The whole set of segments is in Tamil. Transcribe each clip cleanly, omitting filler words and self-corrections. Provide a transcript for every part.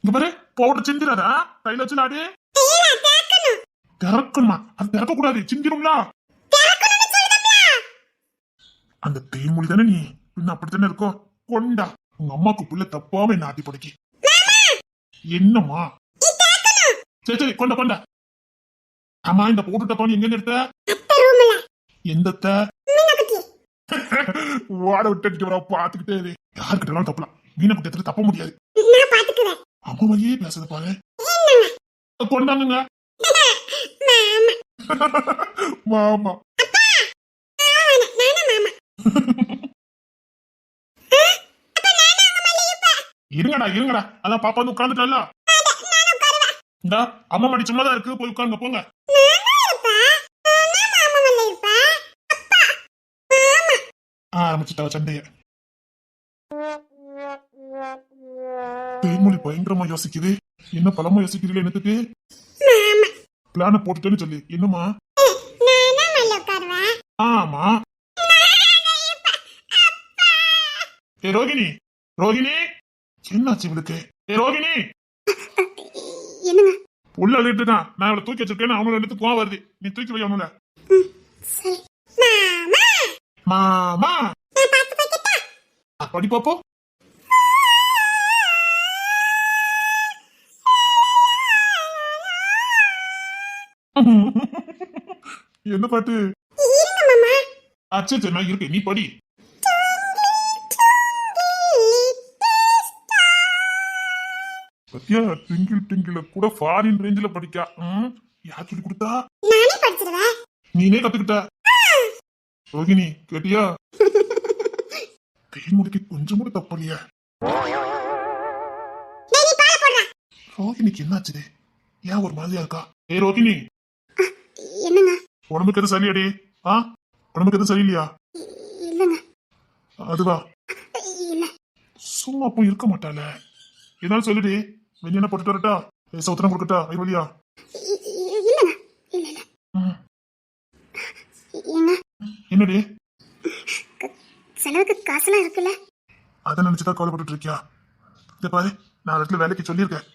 இங்க பாரு, பவுடர் சிந்திராதா, கையில வச்சு நாடு. திறக்கணுமா? அது திறக்க கூடாது, சிந்திருங்களா? அந்த தேன்மொழி தானே நீ, இன்னும் அப்படித்தானே இருக்கும். கொண்டா, உங்க அம்மாக்கு புள்ள தப்பாம என்ன ஆட்டி படைக்கி. என்னம்மா? சரி சரி, கொண்டா கொண்டா. ஆமா, இந்த பவுடர் டப்பா நீ எங்க எடுத்த? எந்தத்த? வாட விட்டு பாத்துக்கிட்டே இரு. யாருக்கிட்ட தப்பலாம், மீனை குட்டி எடுத்து தப்ப முடியாது. அம்மா மாதிரியே பேசுறது பாரு. கொண்டாங்க மாமா. இருங்கடா இருங்கடா, அதான் பாப்பா வந்து உட்கார்ந்துட்டல. இந்த அம்மா மாடி சும்மாதான் இருக்கு, போய் உட்காருங்க போங்க. ஆரம்பிச்சுட்டா சண்டைய. தேன்மொழி பயங்கரமா யோசிக்குது. என்ன பலமா யோசிக்கிறீங்களா? என்னத்துக்கு பிளான போட்டுட்டேன்னு சொல்லி என்னமா? ஆமா. ஏ ரோகிணி, ரோகிணி, என்னாச்சு இவளுக்கு? ஏ ரோகிணி, என்னங்க உள்ள அழுட்டு இருக்கான். நான் அவளை தூக்கி வச்சிருக்கேன், அவனோட எடுத்து கோவம் வருது. நீ தூக்கி வை அவனுல. மாமா படி பாப்போ. என்ன பாட்டு? அச்சே நான் இருக்கேன், நீ படி. பத்தியா, ட்விங்கிள் ட்விங்கிள் கூட ஃபாரின் ரேஞ்சில படிக்கா. யார் சொல்லி கொடுத்தா? நீனே கத்துக்கிட்ட. ரோகிணி கேட்டியா? தேன்மொழிக்கு கொஞ்சம் கூட தப்பலையா? ரோகிணிக்கு என்னாச்சு? ஏன் ஒரு மாதிரியா இருக்கா? ஏ ரோகிணி, என்னங்க உடம்புக்கு எதுவும் சரியாடி? உடம்புக்கு எதுவும் சரியில்லையா? இல்லங்க அதுவா? இல்ல சும்மா போய் இருக்க மாட்டாள. என்னாலும் சொல்லுடி, வெண்ணெய் போட்டுட்டு வரட்டா? சவுத்தனம் கொடுக்கட்டா? ஐவலியா? இல்லங்க இல்ல இல்ல ஏங்க என்னடி? செலவுக்கு காசுலாம் இருக்குல்ல? அதை நினைச்சுதான் கவலைப்பட்டு இருக்கியா? இத பாரு, நான் இடத்துல வேலைக்கு சொல்லியிருக்கேன்.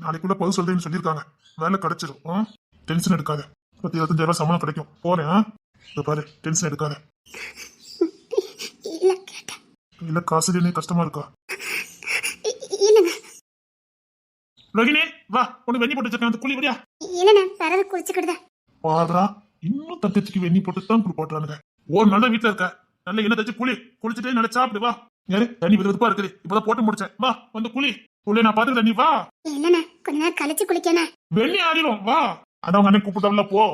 நாளைக்குள்ள பொது சொல்றேன்னு சொல்லியிருக்காங்க. வேலை கிடைச்சிடும். டென்ஷன் எடுக்காத. 25,000 சம்பளம் கிடைக்கும். போறேன். இத பாரு, டென்ஷன் எடுக்காத. இல்ல கேட்டேன். இல்ல காசு இல்லையே, கஷ்டமா இருக்கா? இல்லங்க ரோகிணி வா, உனக்கு வெண்ணி போட்டு வச்சிருக்கேன், அந்த குழி வரியா? இல்லண்ணே பிறகு குளிச்சுக்கிடுதேன். பாடுறா, இன்னும் தங்கச்சிக்கு வெண்ணி போட்டு தான் குழி போட்டுறானுங்க. ஒரு நாள் தான் வீட்டுல இருக்க, நல்ல எண்ணெய் தச்சு குழி குளிச்சுட்டே நல்லா சாப்பிடு. வா, யாரு தண்ணி வெதுப்பா இருக்குது, இப்பதான் போட்டு முடிச்சேன். வா வந்து குழி குழி, நான் பாத்துக்கிறேன். நீ வா. இல்லண்ணே கொஞ்ச நேரம் கழிச்சு குளிக்கண்ணே. வெண்ணி ஆடிடும். வா, அதான் உங்க அண்ணன் கூப்பிட்டால. போ.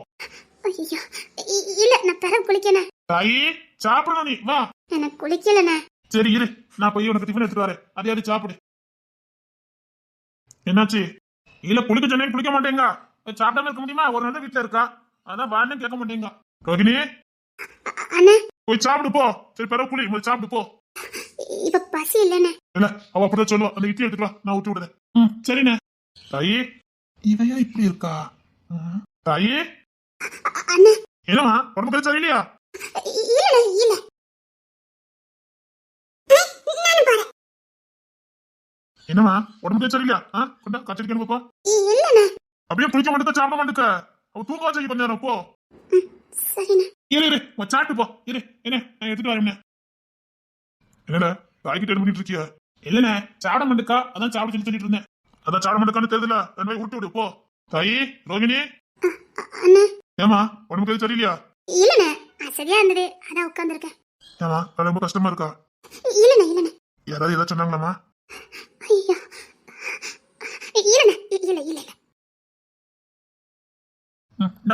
ஐயோ இல்ல, நான் பிறகு குளிக்கண்ணே. தாயி சாப்பிடணும், நீ வா. எனக்கு குளிக்கலண்ணே. சரி இரு, நான் போய் உனக்கு டிஃபன் எடுத்துட்டு வரேன், அதையாவது சாப்பிடு. என்னாச்சு? இல்ல குளிக்க சொன்னேன், குளிக்க மாட்டேங்க. சாப்பிடாம இருக்க முடியுமா? ஒரு நாள் வீட்டுல இருக்கா, அதான் வான்னு கேட்க மாட்டேங்க. ரோகிணி அண்ணே போய் சாப்பிடு போ. சரி பிறகு குளி, முதல்ல சாப்பிடு போ. இப்ப பசி இல்லண்ணே. இல்ல அவ அப்படிதான் சொல்லுவா. அந்த இட்லி எடுத்துக்கலாம், நான் ஊட்டி விடுறேன். சரிண்ணே. தாயி இவையா இப்படி இருக்கா? தாயி அண்ணே என்னமா உடம்புக்கு சரியில்லையா? இல்லண்ணே இல்ல. என்னமா உடம்புக்கு சரியில்லையா? கொண்டா கச்சடிக்கணும் பாப்பா. இல்லண்ணே. அப்படியே குளிக்க மாட்டேக்க, சாப்பிட மாட்டேக்க. அவ தூக்க வச்சு கொஞ்ச நேரம் போ. சரிண்ணே. இரு இரு, சாப்பிட்டு போ. இரு, என்ன நான் எடுத்துட்டு வரேன். என்னடா தாய்கிட்ட என்ன பண்ணிட்டு இருக்கியா? இல்லண்ணே சாப்பிட மாட்டேக்கா, அதான் சாப்பிட சொல்லி சொல்லிட்டு இருந்தேன். அதான் சாப்பிட மாட்டேக்கான்னு தெரியல, என்ன உருட்டு விடு போ. தாயி ரோகிணி அண்ணே ஏமா உடம்புக்கு எதுவும் சரியில்லையா? இல்லண்ணே சரியா இருந்தது, அதான் உட்கார்ந்துருக்கேன். ஏமா ரொம்ப கஷ்டமா இருக்கா? இல்லண்ணே இல்லண்ணே. யாராவது ஏதாவது சொன்னாங்களாமா? ஐயோ இல்லண்ணே இல்ல இல்ல இல்ல.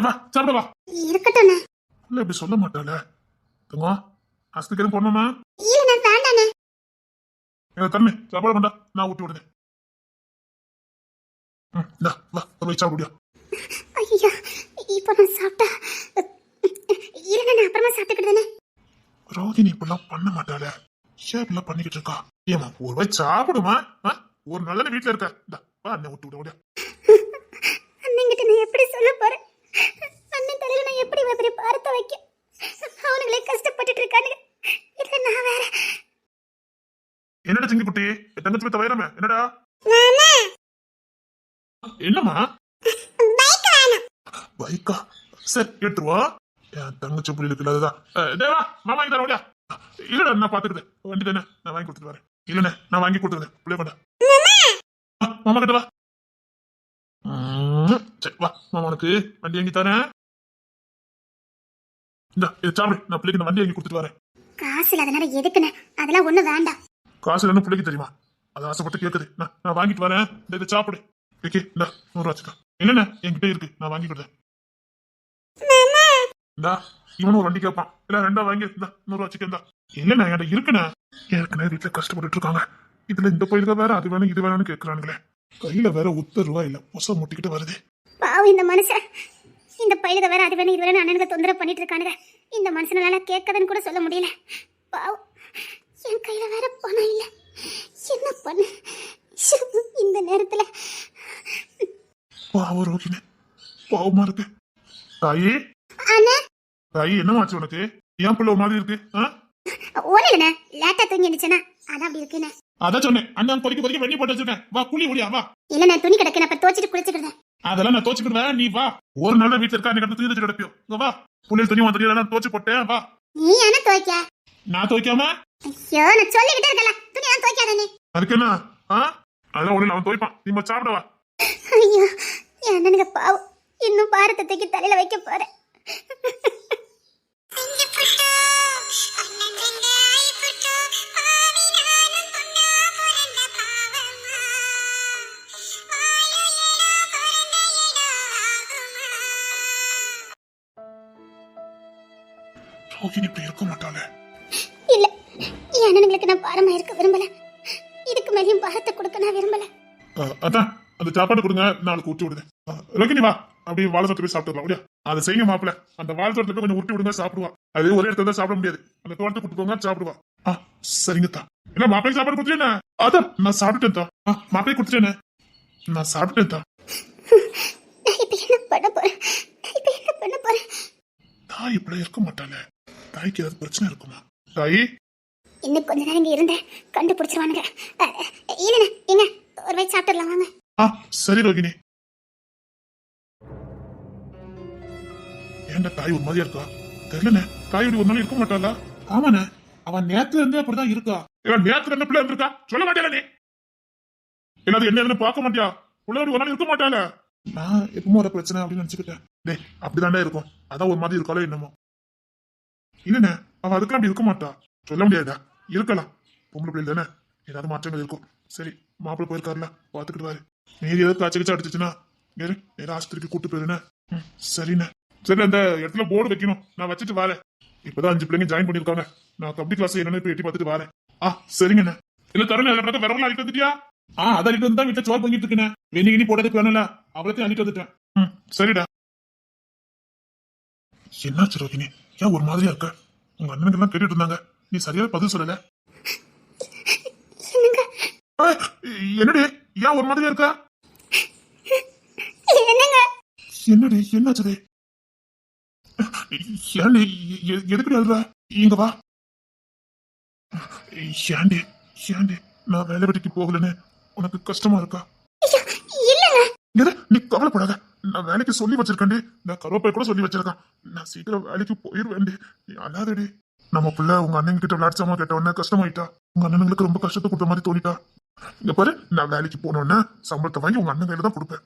வா சாப்பிட வா. இருக்கட்டும்ண்ணே. இல்ல இப்படி சொல்ல மாட்டாள. தங்கோ ஆஸ்பத்திரி எதுவும் போடணுமா? இல்லண்ணே வேண்டாண்ணே. எனக்கு தண்ணி சாப்பாடு கொண்டா, நான் ஊட்டி விடுறேன். வா போய் சாப்பிடுயா. ஐயோ இப்போ நான் சாப்பிட்டா இல்லண்ணே, நான் அப்புறமா சாப்பிட்டுக்கிட்டேனே. ரோகிணி இப்பெல்லாம் பண்ண மாட்டாள, ஏன் இப்பெல்லாம் பண்ணிக்கிட்டு இருக்கா? ஏமா ஒரு வாய் சாப்பிடுமா? ஒரு நல்ல வீட்டுல இருக்க. வா அண்ணன் ஊட்டி விட. அண்ணங்கிட்ட நான் எப்படி சொல்ல போறேன்? அண்ணன் தலையில நான் எப்படி இப்படி பார்த்த வைக்க? அவனுங்களே கஷ்டப்பட்டுட்டு இருக்கானுங்க, இல்ல நான் வேற. என்னடா சிங்கி குட்டி, தங்கச்சி பத்த வைரமே என்னடா? மாமா என்னம்மா பைக் வேணும். பைக்கா? சரி எடுத்துருவா. என் தங்கச்சி புள்ளிகளுக்கு இல்லாததான். தேவா நான் வாங்கி தரேன். இல்லடா நான் பாத்துக்கிறேன். வண்டி தானே நான் வாங்கி கொடுத்துட்டு வரேன். இல்லண்ணே நான் வாங்கி கொடுத்துருந்தேன். பிள்ளை கொண்டா மாமா கிட்ட வா. சரி வா மாமா உனக்கு வண்டி வாங்கி தரேன். இந்த இதை சாப்பிடு. நான் பிள்ளைக்கு இந்த வண்டி வாங்கி கொடுத்துட்டு வரேன். காசு இல்லாதனால எதுக்குண்ணே? அதெல்லாம் ஒண்ணும் வேண்டாம். காசு இல்லைன்னு பிள்ளைக்கு தெரியுமா? அது ஆசைப்பட்டு கேட்குது. நான் வாங்கிட்டு வரேன். இந்த இதை சாப்பிடு. ஓகே இந்த 100 வச்சுக்கோ. என்னண்ணே என்கிட்ட இருக்கு நான் வாங்கி கொடுத்தேன். இந்தா இவனும் ஒரு வண்டி கேட்பான். இல்ல ரெண்டா வாங்கி இந்த 100 வச்சுக்கா. இல்லண்ணா என்கிட்ட இருக்குண்ணே. ஏற்கனவே வீட்டுல கஷ்டப்பட்டு இருக்காங்க. இதுல இந்த பயிலுக்கு வேற அது வேணும் இது வேணும்னு கேட்கறானுங்களே. கையில வேற ரூபா இல்ல. பொச முட்டிக்கிட்டு வருது. பாவம் இந்த மனுஷன். இந்த பையலுக்கு வேற அது வேணும் இது வேணும் அண்ணனுக்கு தொந்தரவு பண்ணிட்டு இருக்கானுங்க. இந்த மனுஷனால கேட்கதுன்னு கூட சொல்ல முடியல. பாவம் என் கையில வேற பணம் இல்ல. என்ன பண்ண இந்த நேரத்துல? பாவம் ரோகிணி பாவமா இருக்கு. தாயி அண்ணா தாயி என்னமாச்சு உனக்கு? ஏன் பிள்ளை ஒரு மாதிரி இருக்கு? ஒண்ணு இல்லண்ணே, லேட்டா தூங்கி இருந்துச்சுன்னா அதான் அப்படி இருக்குண்ணே. அதான் சொன்னேன் அண்ணன் பொறிக்க வெண்ணி போட்டு வச்சிருக்கேன். வா குழி ஒடியா வா. இல்லண்ணே துணி கிடக்கு அப்ப தோச்சிட்டு குளிச்சுக்கிறேன். அதெல்லாம் நான் தோச்சுக்கிடுவேன். நீ வா. ஒரு நாள் வீட்டுல இருக்கா எனக்கு தூக்கி வச்சு கிடப்பியோ. இங்க வா. புள்ளியில் துணி வந்து தோச்சு போட்டேன். வா. நீ என்ன துவைக்க? நான் துவைக்காம? ஐயோ நான் சொல்லிக்கிட்டே இருக்கல துணி எல்லாம் துவைக்காத நீ. அதுக்கு என்ன? அதெல்லாம் ஒண்ணு அவன் துவைப்பான். நீ சாப்பிட வா. ஐயோ என் அண்ணனுக்கு பாவம் இன்னும் பாரத்தை தூக்கி தலையில வைக்க போறேன். ரோகிணி இப்படி இருக்க மாட்டாளே. இல்ல என் அண்ணனுங்களுக்கு நான் பாரமா இருக்க விரும்பல. இதுக்கு மேலேயும் பாரத்தை கொடுக்க நான் விரும்பல. அதான் அந்த சாப்பாடு கொடுங்க. நாளைக்கு ஊட்டி விடுங்க. ரோகிணி வா. அப்படியே வாழை தோட்டத்தை போய் சாப்பிட்டுலாம். அப்படியா அதை செய்ய மாப்பிள்ள. அந்த வாழை தோட்டத்தை கொஞ்சம் உருட்டி விடுங்க. சாப்பிடுவா. அது ஒரே இடத்துல தான் சாப்பிட முடியாது. அந்த தோட்டத்தை கூட்டு போங்க சாப்பிடுவா. சரிங்க தான். என்ன மாப்பிள்ளை சாப்பாடு கொடுத்துட்டேன்னா? அதான் நான் சாப்பிட்டுட்டேன் தான். மாப்பிள்ளை கொடுத்துட்டேனே. நான் சாப்பிட்டேன் தான். நான் இப்ப என்ன பண்ண போறேன்? தாய் இப்படி இருக்க மாட்டாளே. தாய்க்கு ஏதாவது பிரச்சனை இருக்குமா? தாயி இன்னும் கொஞ்ச நேரம் இங்க இருந்தேன் கண்டுபிடிச்சிருவானுங்க. இல்லண்ணே எங்க ஒரு வயசு சாப்பிட்டுலாம் வாங்க. சரி ரோகிணி. ஏன்டா தாய் ஒரு மாதிரியா இருக்கா? தெரியலண்ணே. தாய் ஒரு நாள் இருக்க மாட்டாளா? ஆமாண்ணே அவன் நேத்துல இருந்து அப்படிதான் இருக்கா. நேத்துல இருந்து பிள்ளை இருந்திருக்கா சொல்ல மாட்டேல நீ. எல்லாரும் என்ன பார்க்க மாட்டியா? பிள்ளை ஒரு நாள் இருக்க மாட்டாள. நான் எப்பவும் ஒரு பிரச்சனை அப்படின்னு நினைச்சுக்கிட்டேன். டேய் அப்படிதாண்டா இருக்கும். அதான் ஒரு மாதிரி இருக்காளோ என்னமோ. இல்லண்ணே அவன் அதுக்கெல்லாம் அப்படி இருக்க மாட்டா. சொல்ல முடியாதா? இருக்கலாம். பொம்பளை பிள்ளை தானே ஏதாவது மாற்றங்கள் இருக்கும். சரி மாப்பிள்ளை போயிருக்காருல பாத்துக்கிட்டு வாரு. நீதி ஏதாவது காய்ச்சி அடிச்சிச்சுன்னா நேரம் ஆஸ்பத்திரிக்கு கூட்டு போயிருண்ணே. சரிண்ணே. சரி அந்த இடத்துல போர்டு வைக்கணும். நான் வச்சுட்டு வரேன். இப்பதான் 5 பிள்ளைங்க ஜாயின் பண்ணிருக்காங்க. நான் கபடி கிளாஸ் என்னன்னு போய் எட்டி பார்த்துட்டு வரேன். சரிங்கண்ணே. இல்ல தரேன் விரவலாம் அழிட்டு வந்துட்டியா? அதை அழிட்டு வந்து தான் வீட்டுல சோறு பண்ணிட்டு இருக்கேன். வெண்ணி போடுறதுக்கு வேணும்ல அவ்வளோத்தையும் அழிட்டு வந்துட்டேன். சரிடா. என்னாச்சு ரோகிணி? ஏன் ஒரு மாதிரியா இருக்க? உங்க அண்ணனுக்கு எல்லாம் கேட்டுட்டு இருந்தாங்க. நீ சரியா பதில் சொல்லல. என்னடி ஏன் ஒரு மாதிரியா இருக்கா? என்னடி என்னாச்சு? ஏன்டி எதுக்கு அழுற? இங்க வா. ஏன்டி நான் வேலை வெட்டிக்கு போகலன்னு உனக்கு கஷ்டமா இருக்கா? நீ கவலைப்படாத. நான் வேலைக்கு சொல்லி வச்சிருக்கேன்டி. நான் கருவேப்பை கூட சொல்லி வச்சிருக்கேன். நான் சீக்கிரம் வேலைக்கு போயிருவேன்டி. நீ அழாதடி. நம்ம பிள்ளை உங்க அண்ணன் கிட்ட விளையாட்சாமா கேட்ட உடனே கஷ்டமாயிட்டா. உங்க அண்ணனுங்களுக்கு ரொம்ப கஷ்டத்தை கொடுத்த மாதிரி தோணிட்டா. இங்க பாரு நான் வேலைக்கு போனோன்னு சம்பளத்தை வாங்கி உங்க அண்ணன் கையில தான் கொடுப்பேன்.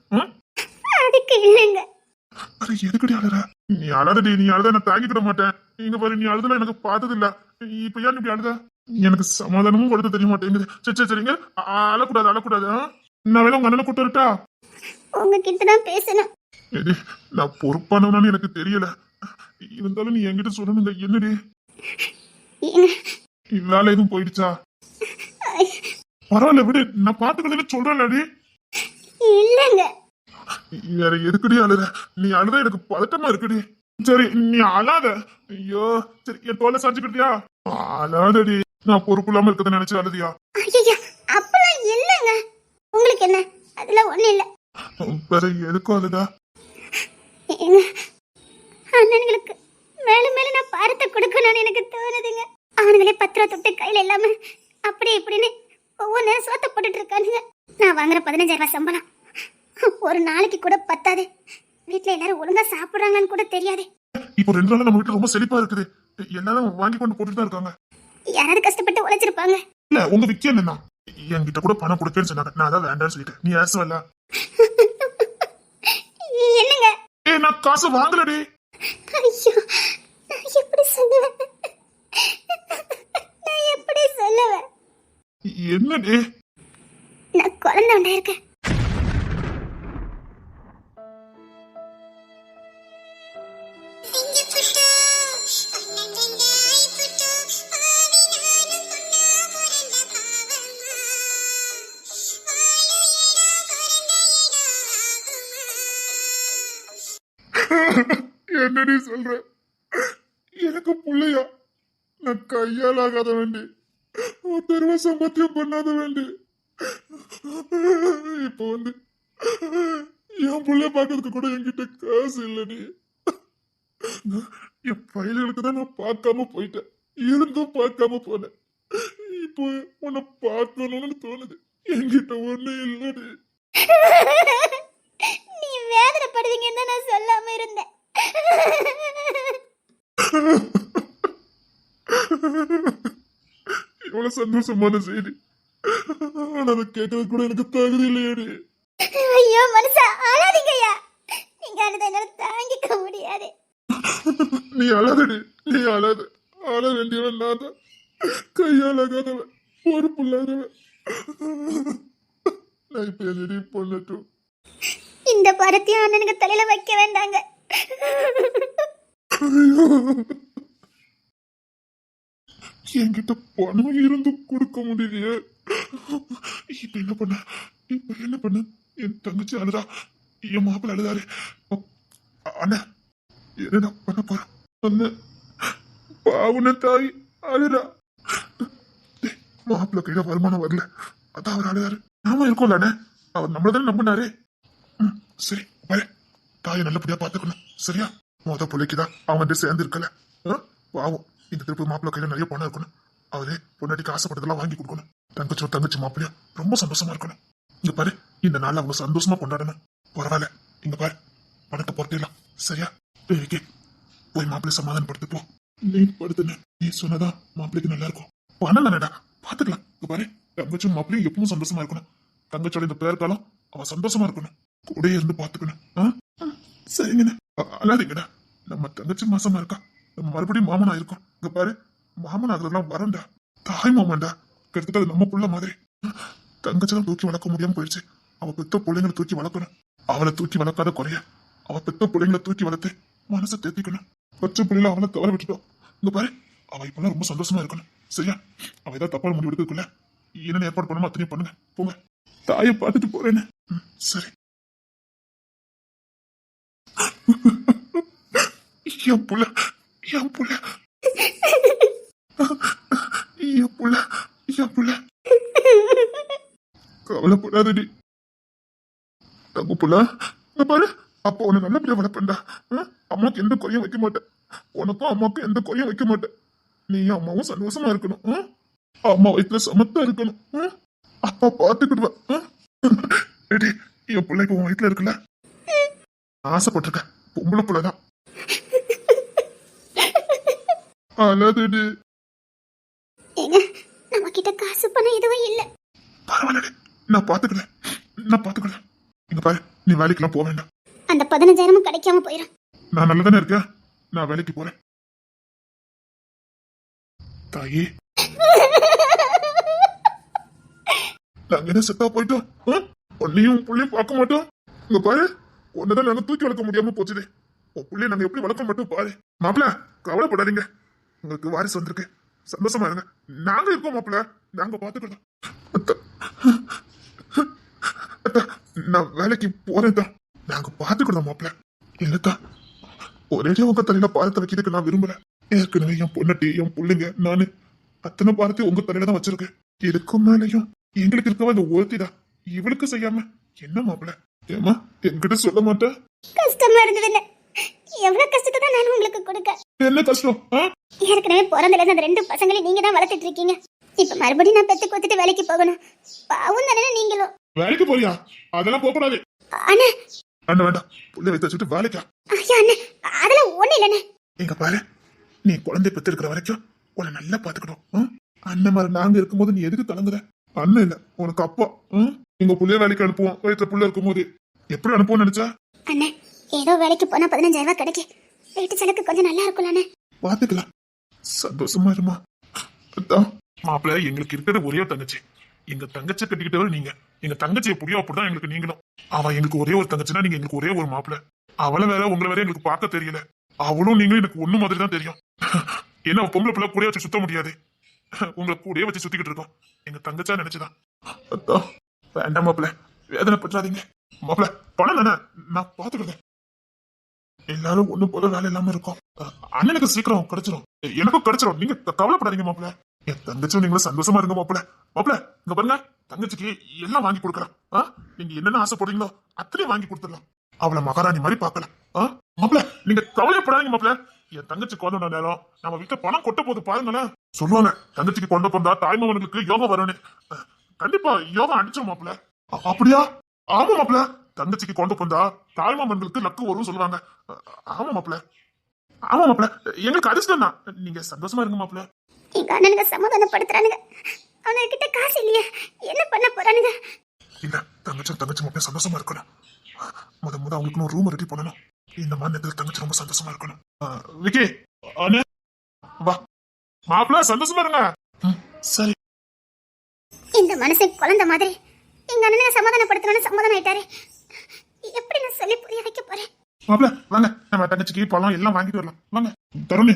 அது எதுக்கடி அழுற? நீ அழாதடி. நீ அழுத நான் தாங்கிக்கிட மாட்டேன். இங்க பாரு நீ அழுதல எனக்கு பார்த்தது இல்ல. இப்ப ஏன் இப்படி அழுத? எனக்கு சமாதானமும் கொடுத்து தெரிய மாட்டேங்குது. சரிங்க அழக்கூடாது. நான் வேலை உங்க அண்ணனை கூட்டு வரட்டா? உங்ககிட்ட தான் பேசணும். நான் பொறுப்பானவனான்னு எனக்கு தெரியல. இருந்தாலும் நீ என்கிட்ட சொல்லணுங்க. என்னடி வேலை எதுவும் போயிடுச்சா? பரவாயில்ல விடு. நான் பாத்துக்கலன்னு சொல்றேன்டி. இல்லங்க வேற எதுக்குடி அழுத? நீ அழுத எனக்கு பதட்டமா இருக்குடி. சரி நீ அழாத. ஐயோ சரி என் தோலை சாஞ்சுக்கிட்டியா? அழாதடி. நான் பொறுப்பு இல்லாம இருக்கதை நினைச்சு அழுதியா? அப்பெல்லாம் இல்லங்க. உங்களுக்கு என்ன? அதெல்லாம் ஒண்ணு இல்ல. வேற எதுக்கும் அழுதா? அண்ணனுங்களுக்கு மேலும் மேலும் நான் பாரத்தை கொடுக்கணும்னு எனக்கு தோணுதுங்க. அவனுங்களே 10 ரூபா தொட்டு கையில இல்லாம அப்படி இப்படின்னு ஒவ்வொரு நேரம் சோத்த போட்டுட்டு இருக்கானுங்க. நான் வாங்குற 15,000 ரூபாய் சம்பளம் ஒரு நாளைக்கு கூட பத்தாது. வீட்ல எல்லாரும் ஒழுங்கா சாப்பிடுறாங்கன்னு கூட தெரியாது. இப்போ 2 நாளா நம்ம வீட்டுல ரொம்ப செழிப்பா இருக்குது. எல்லாரும் வாங்கி கொண்டு போட்டுட்டு தான் இருக்காங்க. யாராவது கஷ்டப்பட்டு உழைச்சிருப்பாங்க. இல்ல உங்க விக்கியம் என்ன என்கிட்ட கூட பணம் கொடுப்பேன்னு சொன்னாங்க. நான் அதான் வேண்டாம்னு சொல்லிட்டேன். நீ ஏசவல்ல. என்னங்க? நான் காசு வாங்கலடி. ஐயோ, நான் எப்படி சொல்லுவேன்? நான் எப்படி சொல்லுவேன்? என்னடி? நான் குழந்தை உண்டாயிருக்கேன். என்னடி சொல்ற? எனக்கு புள்ளையா? நான் கையால் ஆகாத வேண்டி, ஒரு தடவை சம்பாத்தியம் பண்ணாத வேண்டி, இப்போ வந்து என் புள்ளைய பாக்கிறதுக்கு கூட என்கிட்ட காசு இல்லடி. என் பயில்களுக்கு தான் நான் பார்க்காம போயிட்டேன். இருந்தும் பார்க்காம போனேன். இப்போ உன்னை பார்க்கணும்னு தோணுது. என்கிட்ட ஒண்ணு இல்லடி. நீ வேதனைப்படுவீங்கன்னு தான் நான் சொல்லாம இருந்தேன். இவ்வளவு சந்தோஷமான செய்தி. ஆனா அதை கேட்கறது கூட எனக்கு தகுதி இல்லையடி. ஐயோ மனுஷா, அழாதீங்கய்யா. நீங்க அழுத என்னால தாங்கிக்க முடியாது. நீ அழாதடி, நீ அழாத. ஆள வேண்டியவன் நான் தான். கையால் ஆகாதவன், பொறுப்பு இல்லாதவன். நான் இப்ப எதிரி பண்ணட்டும். இந்த பரத்தையும் அண்ணனுக்கு தலையில வைக்க வேண்டாங்க. ஐயோ, என்கிட்ட பணம் இருந்து கொடுக்க முடியலையே. இப்ப என்ன பண்ண? இப்ப என்ன பண்ண? என் தங்கச்சி அழுதா, என் மாப்பிள்ள அழுதாரு. அண்ணா என்னடா பண்ண போறோம்? அண்ணன் பாவுன தாய் அழுதா. மாப்பிள்ள கையில வருமானம் வரல, அதான் அவர் அழுதாரு. நாம இருக்கோம்ல அண்ணே, அவர் நம்மளதானே நம்பினாரு. சரி பாரு, தாயை நல்லபடியா பாத்துக்கணும். சரியா? மொத பிள்ளைக்குதான் அவன் சேர்ந்து இருக்கல. பாவம், இந்த திருப்பி மாப்பிள்ள கையில நிறைய பணம் இருக்கணும். அவரே பொண்டாட்டிக்கு ஆசைப்பட்டதெல்லாம் வாங்கி கொடுக்கணும். தங்கச்சி மாப்பிள்ளையா ரொம்ப சந்தோஷமா இருக்கணும். இங்க பாரு, இந்த நாள் அவங்க சந்தோஷமா கொண்டாடணும். பரவாயில்ல, இங்க பாரு, பணத்தை பொறுத்திடலாம். சரியா? போய் மாப்பிள்ளை சமாதானப்படுத்து போ. நீ படுத்துன, நீ சொன்னதா மாப்பிள்ளைக்கு நல்லா இருக்கும். பணம் தானடா, பாத்துக்கலாம். இங்க பாரு, தங்கச்சும் மாப்பிள்ளையும் எப்பவும் சந்தோஷமா இருக்கணும். தங்கச்சோட இந்த பேர் காலம் அவ சந்தோஷமா இருக்கணும். கூடயே இருந்து பாத்துக்கணும். சரிங்கண்ணா, அழாதீங்கடா. நம்ம தங்கச்சி மாசமா இருக்கா, நம்ம மறுபடியும் மாமனா இருக்கோம். இங்க பாரு, மாமன் ஆகுறதுலாம் வரண்டா, தாய் மாமன்டா. கிட்டத்தட்ட அது நம்ம புள்ள மாதிரி. தங்கச்செல்லாம் தூக்கி வளர்க்க முடியாம போயிடுச்சு. அவ பெத்த பிள்ளைங்களை தூக்கி வளர்க்கணும். அவளை தூக்கி வளர்க்காத குறைய அவ பெத்த பிள்ளைங்களை தூக்கி வளர்த்து மனசை தேத்திக்கணும். பச்சை பிள்ளைல அவளை தவற விட்டுட்டோம். இங்க பாரு, அவ இப்பெல்லாம் ரொம்ப சந்தோஷமா இருக்கணும். சரியா? அவ ஏதாவது தப்பான முடிவு எடுக்கிறதுக்குள்ள என்னென்ன ஏற்பாடு பண்ணணுமோ அத்தனையும் பண்ணுங்க. போங்க, தாயை பார்த்துட்டு போறேன்னு. சரி. என் புள்ள, என் புள்ள, என் புள்ள, என் புள்ள. கவலைப்படாதடி தங்க புள்ள. பாரு, அப்ப உன்னை நல்லபடியா வளர்ப்பேன்டா. அம்மாவுக்கு எந்த குறையும் வைக்க மாட்டேன். உனக்கும் அம்மாவுக்கும் எந்த குறையும் வைக்க மாட்டேன். நீயும் அம்மாவும் சந்தோஷமா இருக்கணும். அம்மா வயிற்றுல சமத்தா இருக்கணும். அப்பா பார்த்துக்கிடுவேன். என் பிள்ளைக்கு உன் வயிற்றுல இருக்குல்ல, ஆசைப்பட்டிருக்க பொம்பளை புள்ளதான். அழாதடி. நம்ம கிட்ட காசு பணம் எதுவும் இல்ல. பரவாயில்லடி, நான் பாத்துக்கிறேன். இங்க பாரு, நீ வேலைக்கெல்லாம் போக வேண்டாம். அந்த 15,000 கிடைக்காம போயிடும். நான் நல்லதானே இருக்கேன். நான் வேலைக்கு போறேன். தாயே, நாங்க என்ன செத்தா போயிட்டோம்? பொண்ணையும் புள்ளையும் பார்க்க மாட்டோம். இங்க பாரு, ஒன்னதான் நாங்க தூக்கி வளர்க்க முடியாம போச்சுது. உன் புள்ளைய நாங்க எப்படி வளர்க்க மாட்டோம் பாரு. மாப்பிள்ள, கவலைப்படாதீங்க. உங்களுக்கு வாரிசு வந்திருக்கு. சந்தோஷமா இருங்க. நாங்க இருக்கோம் மாப்பிள்ள, நாங்க பாத்துக்கலாம். நான் வேலைக்கு போறேன் தான். நாங்க பாத்துக்கிட்டோம் மாப்பிள்ள. இல்லத்தா, ஒரே உங்க தலையில பாரத்தை வைக்கிறதுக்கு நான் விரும்பல. ஏற்கனவே என் பொண்ணட்டி, என் பிள்ளைங்க, நானு அத்தனை பாரத்தை உங்க தலையில தான் வச்சிருக்கேன். இதுக்கும் மேலையும் எங்களுக்கு இருக்கவா இந்த ஒருத்திதான். இவளுக்கு செய்யாம என்ன மாப்பிள்ள? ஏமா என்கிட்ட சொல்ல மாட்டேன்? கஷ்டமா இருந்தது. எவ்வளவு கஷ்டத்தை தான் நான் உங்களுக்கு கொடுக்க. என்ன கஷ்டம்? ஏற்கனவே பிறந்தல அந்த 2 பசங்களையும் நீங்க தான் வளர்த்துட்டு இருக்கீங்க. இப்ப மறுபடியும் நான் பெத்து கொடுத்துட்டு வேலைக்கு போகணும். பாவம் தானே நீங்களும். வேலைக்கு போறியா? அதெல்லாம் போக கூடாது. அண்ணே அண்ணன் வேண்டாம், புள்ள வைத்து வச்சுட்டு வேலைக்கா. ஐயா அண்ணே அதெல்லாம் ஒண்ணு இல்லண்ணே. எங்க பாரு, நீ குழந்தை பெத்து இருக்கிற வரைக்கும் உன்னை நல்லா பாத்துக்கணும். அண்ணன் மாதிரி நாங்க இருக்கும்போது நீ எதுக்கு கலங்குற? அண்ணன் இல்ல உனக்கு அப்பா. எங்க புள்ளைய வேலைக்கு அனுப்புவோம். வயிற்றுல புள்ள இருக்கும் போது எப்படி அனுப்புவோம் நினைச்சா? அண்ணே ஏதோ வேலைக்கு போனா 15,000 ரூபாய் கிடைக்கும். வீட்டு செலவுக்கு கொஞ்சம் நல்லா இருக்கும்ல அண்ணே. பாத்துக்கலாம், சந்தோஷமா இருமா. அதான் மாப்பிள்ள, எங்களுக்கு இருக்கிற ஒரே ஒரு தங்கச்சி. எங்க தங்கச்சி கட்டிக்கிட்டவர் நீங்க. எங்க தங்கச்சியை புரிய அப்படிதான் எங்களுக்கு நீங்களும். அவ எங்களுக்கு ஒரே ஒரு தங்கச்சினா நீங்க எங்களுக்கு ஒரே ஒரு மாப்பிள்ள. அவளை வேற உங்களை வேற எங்களுக்கு பார்க்க தெரியல. அவளும் நீங்களும் எனக்கு ஒண்ணு மாதிரி தான் தெரியும். ஏன்னா பொம்பளை பிள்ளை கூட வச்சு சுத்த முடியாது. உங்களை கூடயே வச்சு சுத்திக்கிட்டு இருக்கோம். எங்க தங்கச்சா நினைச்சுதான். அதான் வேண்டாம் மாப்பிள்ள, வேதனை பற்றாதீங்க. மாப்பிள்ள பணம் தானே, நான் பாத்துக்கிறேன். எல்லாரும் ஒண்ணு போல வேலை இல்லாம இருக்கும். அண்ணனுக்கு சீக்கிரம் கிடைச்சிடும், எனக்கும் கிடைச்சிடும். நீங்க கவலைப்படாதீங்க மாப்பிள்ள. என் தங்கச்சும் நீங்களும் சந்தோஷமா இருங்க மாப்பிள்ள. மாப்பிள்ள இங்க பாருங்க, தங்கச்சிக்கு எல்லாம் வாங்கி கொடுக்கலாம். நீங்க என்னென்ன ஆசைப்படுறீங்களோ அத்தனையும் வாங்கி கொடுத்துடலாம். அவளை மகாராணி மாதிரி பாக்கலாம். மாப்பிள்ள நீங்க கவலைப்படாதீங்க மாப்பிள்ள. என் தங்கச்சி குழந்தை நேரம் நம்ம வீட்டுல பணம் கொட்ட போது பாருங்களேன். சொல்லுவாங்க தங்கச்சிக்கு கொண்ட பிறந்தா தாய்மாமனுக்கு யோகம் வரும்னு. கண்டிப்பா யோகம் அடிச்சிடும் மாப்பிள்ள. அப்படியா? ஆமா மாப்பிள்ள, தங்கச்சிக்கு கொண்ட பிறந்தா தாய்மாமன்களுக்கு லக்கு வரும்னு சொல்லுவாங்க. ஆமா மாப்பிள்ள, ஆமா மாப்பிள்ள, எங்களுக்கு அதிர்ஷ்டம் தான். நீங்க சந்தோஷமா இருங்க மாப்பிள்ள. எங்க அண்ணனுங்க சமாதானப்படுத்துறானுங்க. அவனுக்கிட்ட காசு இல்லையா, என்ன பண்ண போறானுங்க? இல்ல, தங்கச்சி மட்டும் சந்தோஷமா இருக்கணும். முத அவங்களுக்கு ஒரு ரூம் ரெடி பண்ணணும். இந்த மாதிரி நேரத்துல தங்கச்சி ரொம்ப சந்தோஷமா இருக்கணும். விக்கி அண்ணே வா, மாப்பிள்ள சந்தோஷமா இருங்க. சரி. இந்த மனுஷன் குழந்தை மாதிரி எங்க அண்ணனுங்க சமாதானப்படுத்தணும்னு சமாதானம் ஆயிட்டாரு. எப்படி நான் சொல்லி புரிய வைக்க போறேன்? மாப்பிள்ள வாங்க, நம்ம தங்கச்சிக்கு பழம் எல்லாம் வாங்கிட்டு வரலாம். வாங்க தருணி,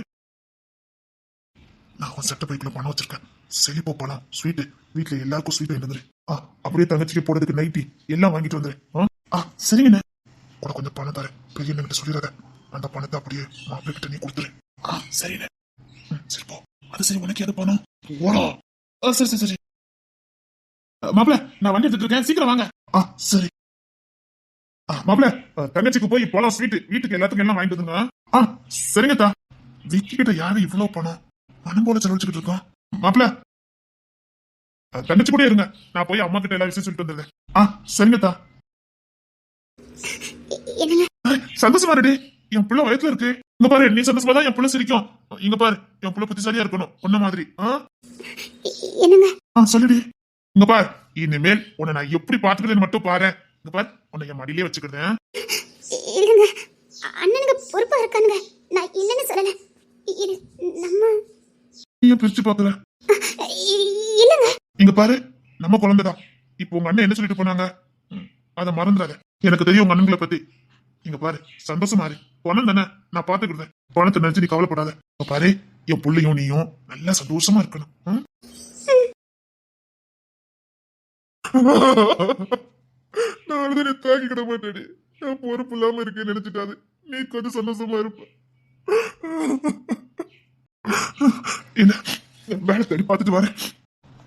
நான் ஒரு சட்டை பைக்குள்ள பணம் வச்சிருக்கேன். செழிப்போ பழம் ஸ்வீட்டு, வீட்டுல எல்லாருக்கும் ஸ்வீட் வாங்கிட்டு வந்துரு. அப்படியே தங்கச்சிக்கு போடுறதுக்கு நைட்டி எல்லாம் வாங்கிட்டு வந்துரு. சரிங்கண்ணே. கூட கொஞ்சம் பணம் தரேன், பெரிய கிட்ட சொல்லிடாத. அந்த பணத்தை அப்படியே மாப்பிள்ளை கிட்ட நீ கொடுத்துரு. சரிண்ணே. சரி போ. அது சரி, உனக்கு எது பணம்? ஓடா. சரி சரி சரி மாப்பிள்ள, நான் வண்டி எடுத்துட்டு இருக்கேன், சீக்கிரம் வாங்க. சரி மாப்பிள்ள, தங்கச்சிக்கு போய் பழம் ஸ்வீட் வீட்டுக்கு எல்லாத்துக்கும் எல்லாம் வாங்கிட்டு வந்துங்க. சரிங்க தா. விக்கி கிட்ட யாரு இவ்வளவு பணம் பணம் போல செலவழிச்சுக்கிட்டு இருக்கோம்? மாப்பிள்ள தங்கச்சி கூட இருங்க, நான் போய் அம்மா கிட்ட எல்லா விஷயம் சொல்லிட்டு வந்துடுறேன். சரிங்க தா. சந்தோஷமா ரெடி, என் பிள்ளை வயசுல இருக்கு. இங்க பாரு, நீ சந்தோஷமா தான் என் பிள்ளை சிரிக்கும். இங்க பாரு, என் பிள்ளை புத்திசாலியா இருக்கணும் ஒன்ன மாதிரி. சொல்லுடி. இங்க பாரு, இனிமேல் உன்னை நான் எப்படி பாத்துக்கிறேன்னு மட்டும் பாரு. இங்க பாரு, உன்னை என் மடியிலே வச்சுக்கிறேன். இல்லங்க, அண்ணனுக்கு பொறுப்பா இருக்கானுங்க, நான் இல்லன்னு சொல்லல. இது நம்ம நீ பிரிச்சு பாக்கல. இல்லங்க. இங்க பாரு, நம்ம குழந்தைதான். இப்போ உங்க அண்ணன் என்ன சொல்லிட்டு போனாங்க அத மறந்துடாத. எனக்கு தெரியும் உங்க அண்ணன்களை பத்தி. இங்க பாரு, சந்தோஷமா இரு. பணம் தானே, நான் பாத்துக்கிட்டேன். பணத்தை நினைச்சு நீ கவலைப்படாத. இங்க பாரு, என் புள்ளையும் நீயும் நல்லா சந்தோஷமா இருக்கணும். நான் நீ தாக்கிக்கிட மாட்டேடி. நான் பொறுப்பு இல்லாம இருக்கேன்னு நினைச்சிட்டாது. நீ கொஞ்சம் சந்தோஷமா இருப்ப. என்ன வேலை தேடி பார்த்துட்டு வரேன்.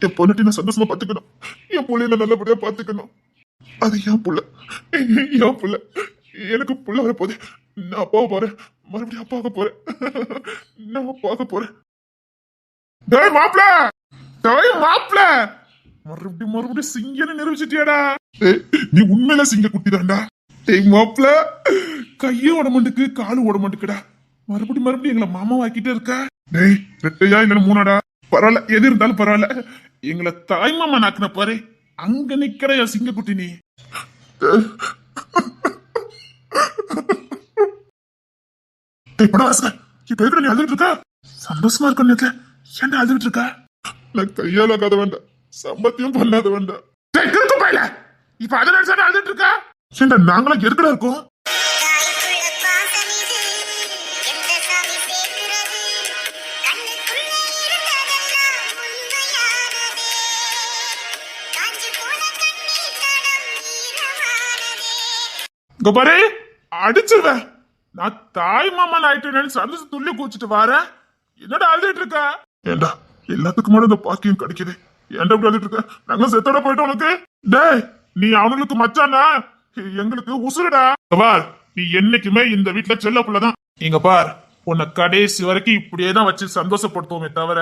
என் பொண்ணாட்டி நான் சந்தோஷமா பாத்துக்கணும். என் புள்ளைய நான் நல்லபடியா பாத்துக்கணும். அது என் புள்ள, என் புள்ள. எனக்கு புள்ள வர போதே. நான் அப்பாவை போறேன், மறுபடியும் அப்பாவுக்கு போறேன். நான் அப்பாவுக்கு போறேன். மாப்பிள மாப்பிள, மறுபடியும் சிங்கன்னு நிரூபிச்சிட்டியாடா. நீ உண்மையில சிங்க குட்டிதான்டா. மாப்பிள, கையும் ஓட மாட்டுக்கு காலும் ஓட மாட்டுக்குடா. மறுபடியும் எங்களை மாமா வாக்கிட்டே இருக்க. டேய், ரெட்டையா இல்ல மூணாடா? பரவாயில்ல, எது இருந்தாலும் பரவாயில்ல. எங்களை தாய் மாமா நாக்குன பாரு, அங்க நிக்கிற சிங்க குட்டி நீ. நீ அழுதுட்டு இருக்க? சந்தோஷமா இருக்க நேரத்துல ஏன்டா அழுதுட்டு இருக்க? நான் கையால கதை வேண்டாம், சம்பத்தியம் பண்ணாத வேண்டாம். இப்ப அதை நினைச்சா அழுதுட்டு இருக்கா? நாங்களும் எதுக்கடா இருக்கோம்? பாரு, அடிச்சிருவேன். நான் தாய் மாமன் ஆயிட்டேன்னு சந்தோஷம் துள்ளி கூச்சிட்டு வரேன். என்னடா அழுதுட்டு இருக்க? ஏண்டா எல்லாத்துக்கும் மேல இந்த பாக்கியம் கிடைக்குது, ஏன்டா இப்படி அழுதுட்டு இருக்க? நாங்க செத்தோட போயிட்டோம் உனக்கு. டேய், நீ அவனுக்கு மச்சானா, எங்களுக்கு உசுருடா. பார், நீ என்னைக்குமே இந்த வீட்டுல செல்ல புள்ளதான். இங்க பார், உன்னை கடைசி வரைக்கும் இப்படியேதான் வச்சு சந்தோஷப்படுத்துவோமே தவிர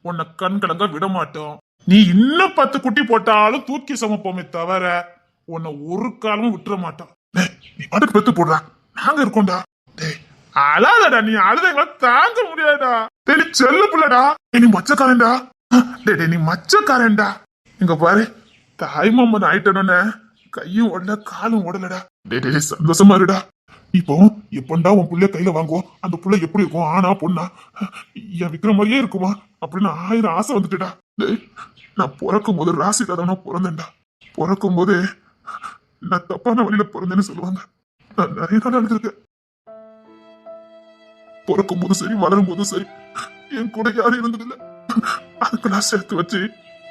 உன்னை கண் கலங்க விட மாட்டோம். நீ இன்னும் 10 குட்டி போட்டாலும் தூக்கி சமைப்போமே தவிர உன்னை ஒரு காலமும் விட்டுற மாட்டோம். டேய், நீ பாட்டுக்கு பெத்து போடுறா, நாங்க இருக்கோம்டா. டேய் அழாதடா, நீ அழுத தாங்க முடியாதுடா. டேய் நீ செல்ல பிள்ளடா, நீ மச்சக்காரன்டா. டேய் நீ மச்சக்காரன்டா. இங்க பாரு, தாய்மாமன் ஆயிட்டனோன்னு கையும் ஓடல காலும் ஓடலடா. டேய் சந்தோஷமா இருடா. இப்போ எப்பண்டா உன் புள்ளைய கையில வாங்குவோம், அந்த புள்ள எப்படி இருக்கும், ஆனா பொண்ணா, என் விக்கிற மாதிரியே இருக்குமா அப்படின்னு 1000 ஆசை வந்துட்டுடா. டேய் நான் பிறக்கும் போது ராசி கதவனா பிறந்தேன்டா. பிறக்கும் போது நான் தப்பான வழியில பிறந்தேன்னு சொல்லுவாங்க. நான் நிறைய நாள் அழுதுருக்கேன். பிறக்கும் போதும் சரி வளரும் போதும் சரி என் கூட யாரும் இருந்ததில்லை. அதுக்கு நான் சேர்த்து வச்சு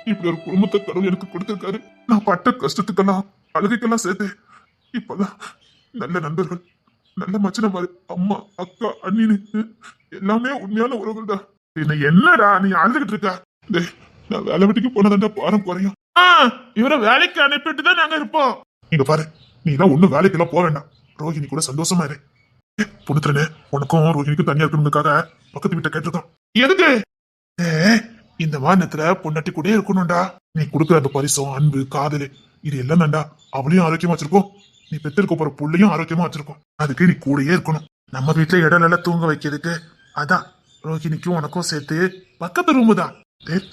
இப்படி ஒரு குடும்பத்தை கடவுள் எனக்கு கொடுத்திருக்காரு. நான் பட்ட கஷ்டத்துக்கெல்லாம் அழுகைக்கெல்லாம் சேர்த்து இப்பதான் நல்ல நண்பர்கள், நல்ல மச்சன மாதிரி, அம்மா அக்கா அண்ணின்னு எல்லாமே உண்மையான உறவுகள் தான். என்னடா நீ அழுதுகிட்டு இருக்கா? டேய் நான் வேலை வீட்டுக்கு போனதாண்டா பாரம் குறையும். இவரை வேலைக்கு அனுப்பிட்டு தான் நாங்க இருப்போம். இங்க பாரு, நீ எல்லாம் ஒண்ணும் வேலைக்கு எல்லாம் போக வேண்டாம். ரோஹிணி கூட சந்தோஷமா இரு. புனித்திரனே, உனக்கும் ரோஹிணிக்கும் தனியா இருக்கணுங்கிறதுக்காக பக்கத்து வீட்டை கேட்டிருக்கோம். எதுக்கு? இந்த வாரத்துல பொண்டாட்டி கூட இருக்கணும்டா. நீ கொடுக்குற அந்த பரிசம், அன்பு, காதலு இது எல்லாம் தான்டா அவளையும் ஆரோக்கியமா வச்சிருக்கோம், நீ பெத்திருக்க போற புள்ளையும் ஆரோக்கியமா வச்சிருக்கோம். அதுக்கு நீ கூடயே இருக்கணும். நம்ம வீட்டுல இடம் நல்லா தூங்க வைக்கிறதுக்கு அதான் ரோஹிணிக்கும் உனக்கும் சேர்த்து பக்கத்து ரூமு தான்.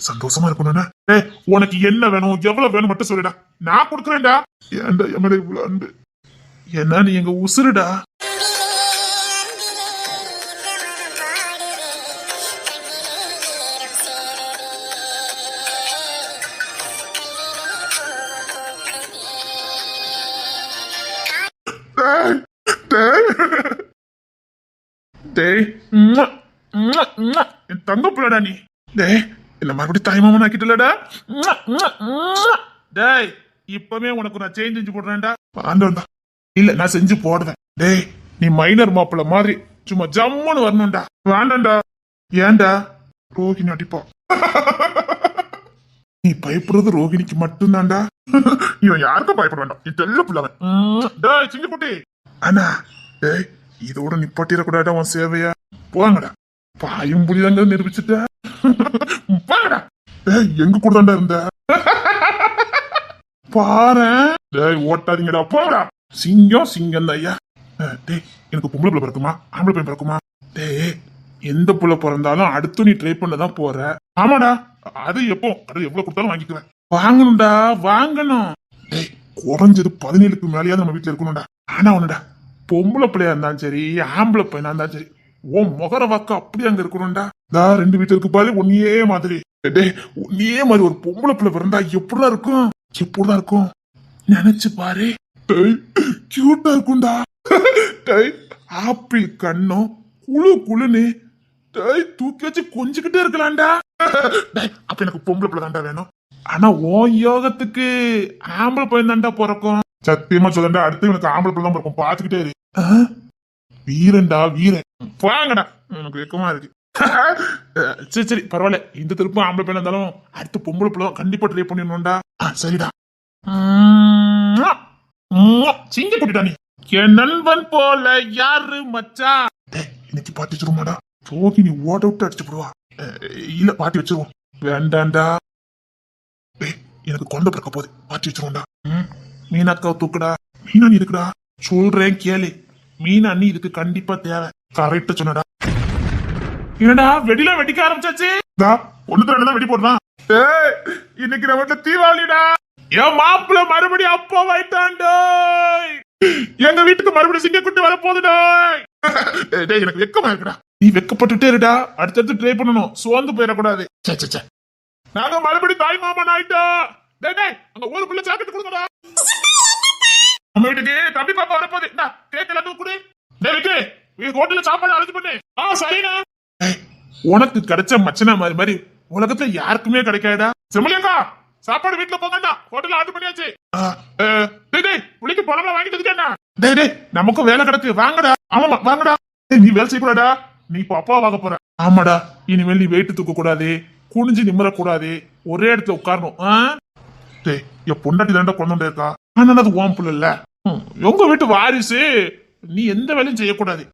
சந்தோஷமா இருக்கணும்னா உனக்கு என்ன வேணும், எவ்வளவு வேணும் மட்டும் சொல்லுடா, நான் கொடுக்குறேன்டா. ஏன்டா என் மேல இவ்வளவு அன்பு? ஏன்னா நீ எங்க உசுருடா. என் தங்க பிள்ளடா நீ. டேய் என்ன மறுபடியும் தாய்மாமன் ஆக்கிட்டலடா. டேய் இப்பவே உனக்கு நான் சேஞ்ச் செஞ்சு போடுறேன்டா. ஆண்டவன்டா இல்ல நான் செஞ்சு போடுவேன். டேய் நீ மைனர் மாப்பிள்ள மாதிரி சும்மா ஜம்முன்னு வரணும்டா. வேண்டாம்டா. ஏன்டா? ரோஹிணி அடிப்பா. நீ பயப்படுறது ரோஹிணிக்கு மட்டும்தான்டா. இவன் யாருக்கும் பயப்பட வேண்டாம். நீ தெல்ல பிள்ளவன். டேய் சிங்க குட்டி அண்ணா, டேய் இதோட நிப்பாட்டிடக்கூடாடா உன் சேவையா. போங்கடா, பாயும் புலிதாங்க நிரூபிச்சுட்ட. போங்கடா. டேய் எங்க கூட தாண்டா இருந்த பாரு. டேய் ஓட்டாதீங்கடா, போங்கடா. சிங்கம் சிங்கம் ஐயா. டேய் எனக்கு பொம்பளை பிள்ளை பிறக்குமா ஆம்பளை பையன் பிறக்குமா? டேய் எந்த புள்ள பிறந்தாலும் அடுத்து நீ ட்ரை பண்ணதான் போற. ஆமாடா, அது எப்போ அது எவ்வளவு கொடுத்தாலும் வாங்கிக்குவேன். வாங்கணும்டா வாங்கணும். டேய் குறைஞ்சது 17க்கு மேலேயாவது நம்ம வீட்டுல இருக்கணும்டா. ஆனா ஒண்ணுடா, பொம்பளை பிள்ளையா இருந்தாலும் சரி ஆம்பளை பையனா இருந்தாலும் சரி உன் முகர வாக்கு அப்படி அங்க இருக்கணும்டா. 2 வீட்டுல இருக்கு பாரு ஒன்னியே மாதிரி. டேய் ஒன்னியே மாதிரி ஒரு பொம்பளை பிள்ளை பிறந்தா எப்படிதான் இருக்கும், எப்படிதான் இருக்கும் நினைச்சு பாரு. டேய் கியூட்டா இருக்கும்டா. டேய் ஆப்பிள் கண்ணும் குழு குழுன்னு டேய் தூக்கி வச்சு கொஞ்சிக்கிட்டே இருக்கலாம்டா. டேய் அப்ப எனக்கு பொம்பளை பிள்ளை தாண்டா வேணும். ஆனா உன் யோகத்துக்கு ஆம்பளை பையன் தாண்டா பிறக்கும். சத்தியமா சொல்லண்டா, அடுத்து எனக்கு ஆம்பளை பிள்ளை தான் பிறக்கும். பாத்துக்கிட்டே இரு. வீரன்டா வீரன். போங்கடா, எனக்கு வெக்கமா இருக்கு. சரி சரி பரவாயில்ல, இந்த திருப்பும் ஆம்பளை பையன் இருந்தாலும் அடுத்து பொம்பளை பிள்ளை கண்டிப்பா ட்ரை பண்ணிடணும்டா. சரிடா. சிங்க குட்டிடா நீ. என் நண்பன் போல யாரு மச்சா. இன்னைக்கு பாட்டி வச்சிருமாடா. போகி நீ ஓட விட்டு அடிச்சு போடுவா. இல்ல பாட்டி வச்சிருவோம். வேண்டாண்டா. எனக்கு கொண்ட பிறக்க போகுது, பாட்டி வச்சிருவோம்டா. மீனாக்காவை தூக்குடா. மீனா நீ இருக்குடா, சொல்றேன் கேளு. மீனா நீ இதுக்கு கண்டிப்பா தேவை. கரெக்டா சொன்னடா. என்னடா வெடில வெடிக்க ஆரம்பிச்சாச்சு. ஒண்ணு தான் வெடி போடுறான். இன்னைக்கு நம்ம தீபாவளிடா. என் மாப்பிள்ள மறுபடியும் அப்பா வைத்தாண்டோ. எங்க வீட்டுக்கு மறுபடியும் சிங்க குட்டி வர போகுதுடா. எனக்கு வெக்கமா இருக்குடா. நீ வெக்கப்பட்டுட்டே இருடா, அடுத்தடுத்து ட்ரை பண்ணணும், சோர்ந்து போயிடக்கூடாது. நாங்க மறுபடியும் தாய் மாமன் ஆயிட்டோம். அங்க ஊருக்குள்ள சாப்பிட்டு கொடுங்கடா. நம்ம வீட்டுக்கு தம்பி பாப்பா வரப்போகுது. கேக் எல்லாத்துக்கும் கொடு. ஹோட்டல்ல சாப்பாடு அரேஞ்ச் பண்ணு. சரிண்ணா. உனக்கு கிடைச்ச மச்சனா மாதிரி மாதிரி உலகத்துல யாருக்குமே கிடைக்காதா. செம்மலியாக்கா சாப்பாடு வீட்டுல போங்கடா, ஹோட்டல்ல ஆர்டர் பண்ணியாச்சு. புளிக்கு பழம் வாங்கிட்டு இருக்கேன்டா. டேய் நமக்கும் வேலை கிடக்கு, வாங்கடா. ஆமாமா வாங்கடா. நீ வேலை செய்யக்கூடாடா, நீ இப்ப அப்பா வாங்க போற. ஆமாடா, இனிமேல் நீ வெயிட் தூக்க கூடாது, குனிஞ்சு நிம்மறக்கூடாது, ஒரே இடத்துல உட்காரணும். டேய் என் பொண்டாட்டி தாண்டா கொண்டு இருக்கா, ஆனா அது ஓம் புள்ள இல்ல, உங்க வீட்டு வாரிசு, நீ எந்த வேலையும் செய்யக்கூடாது.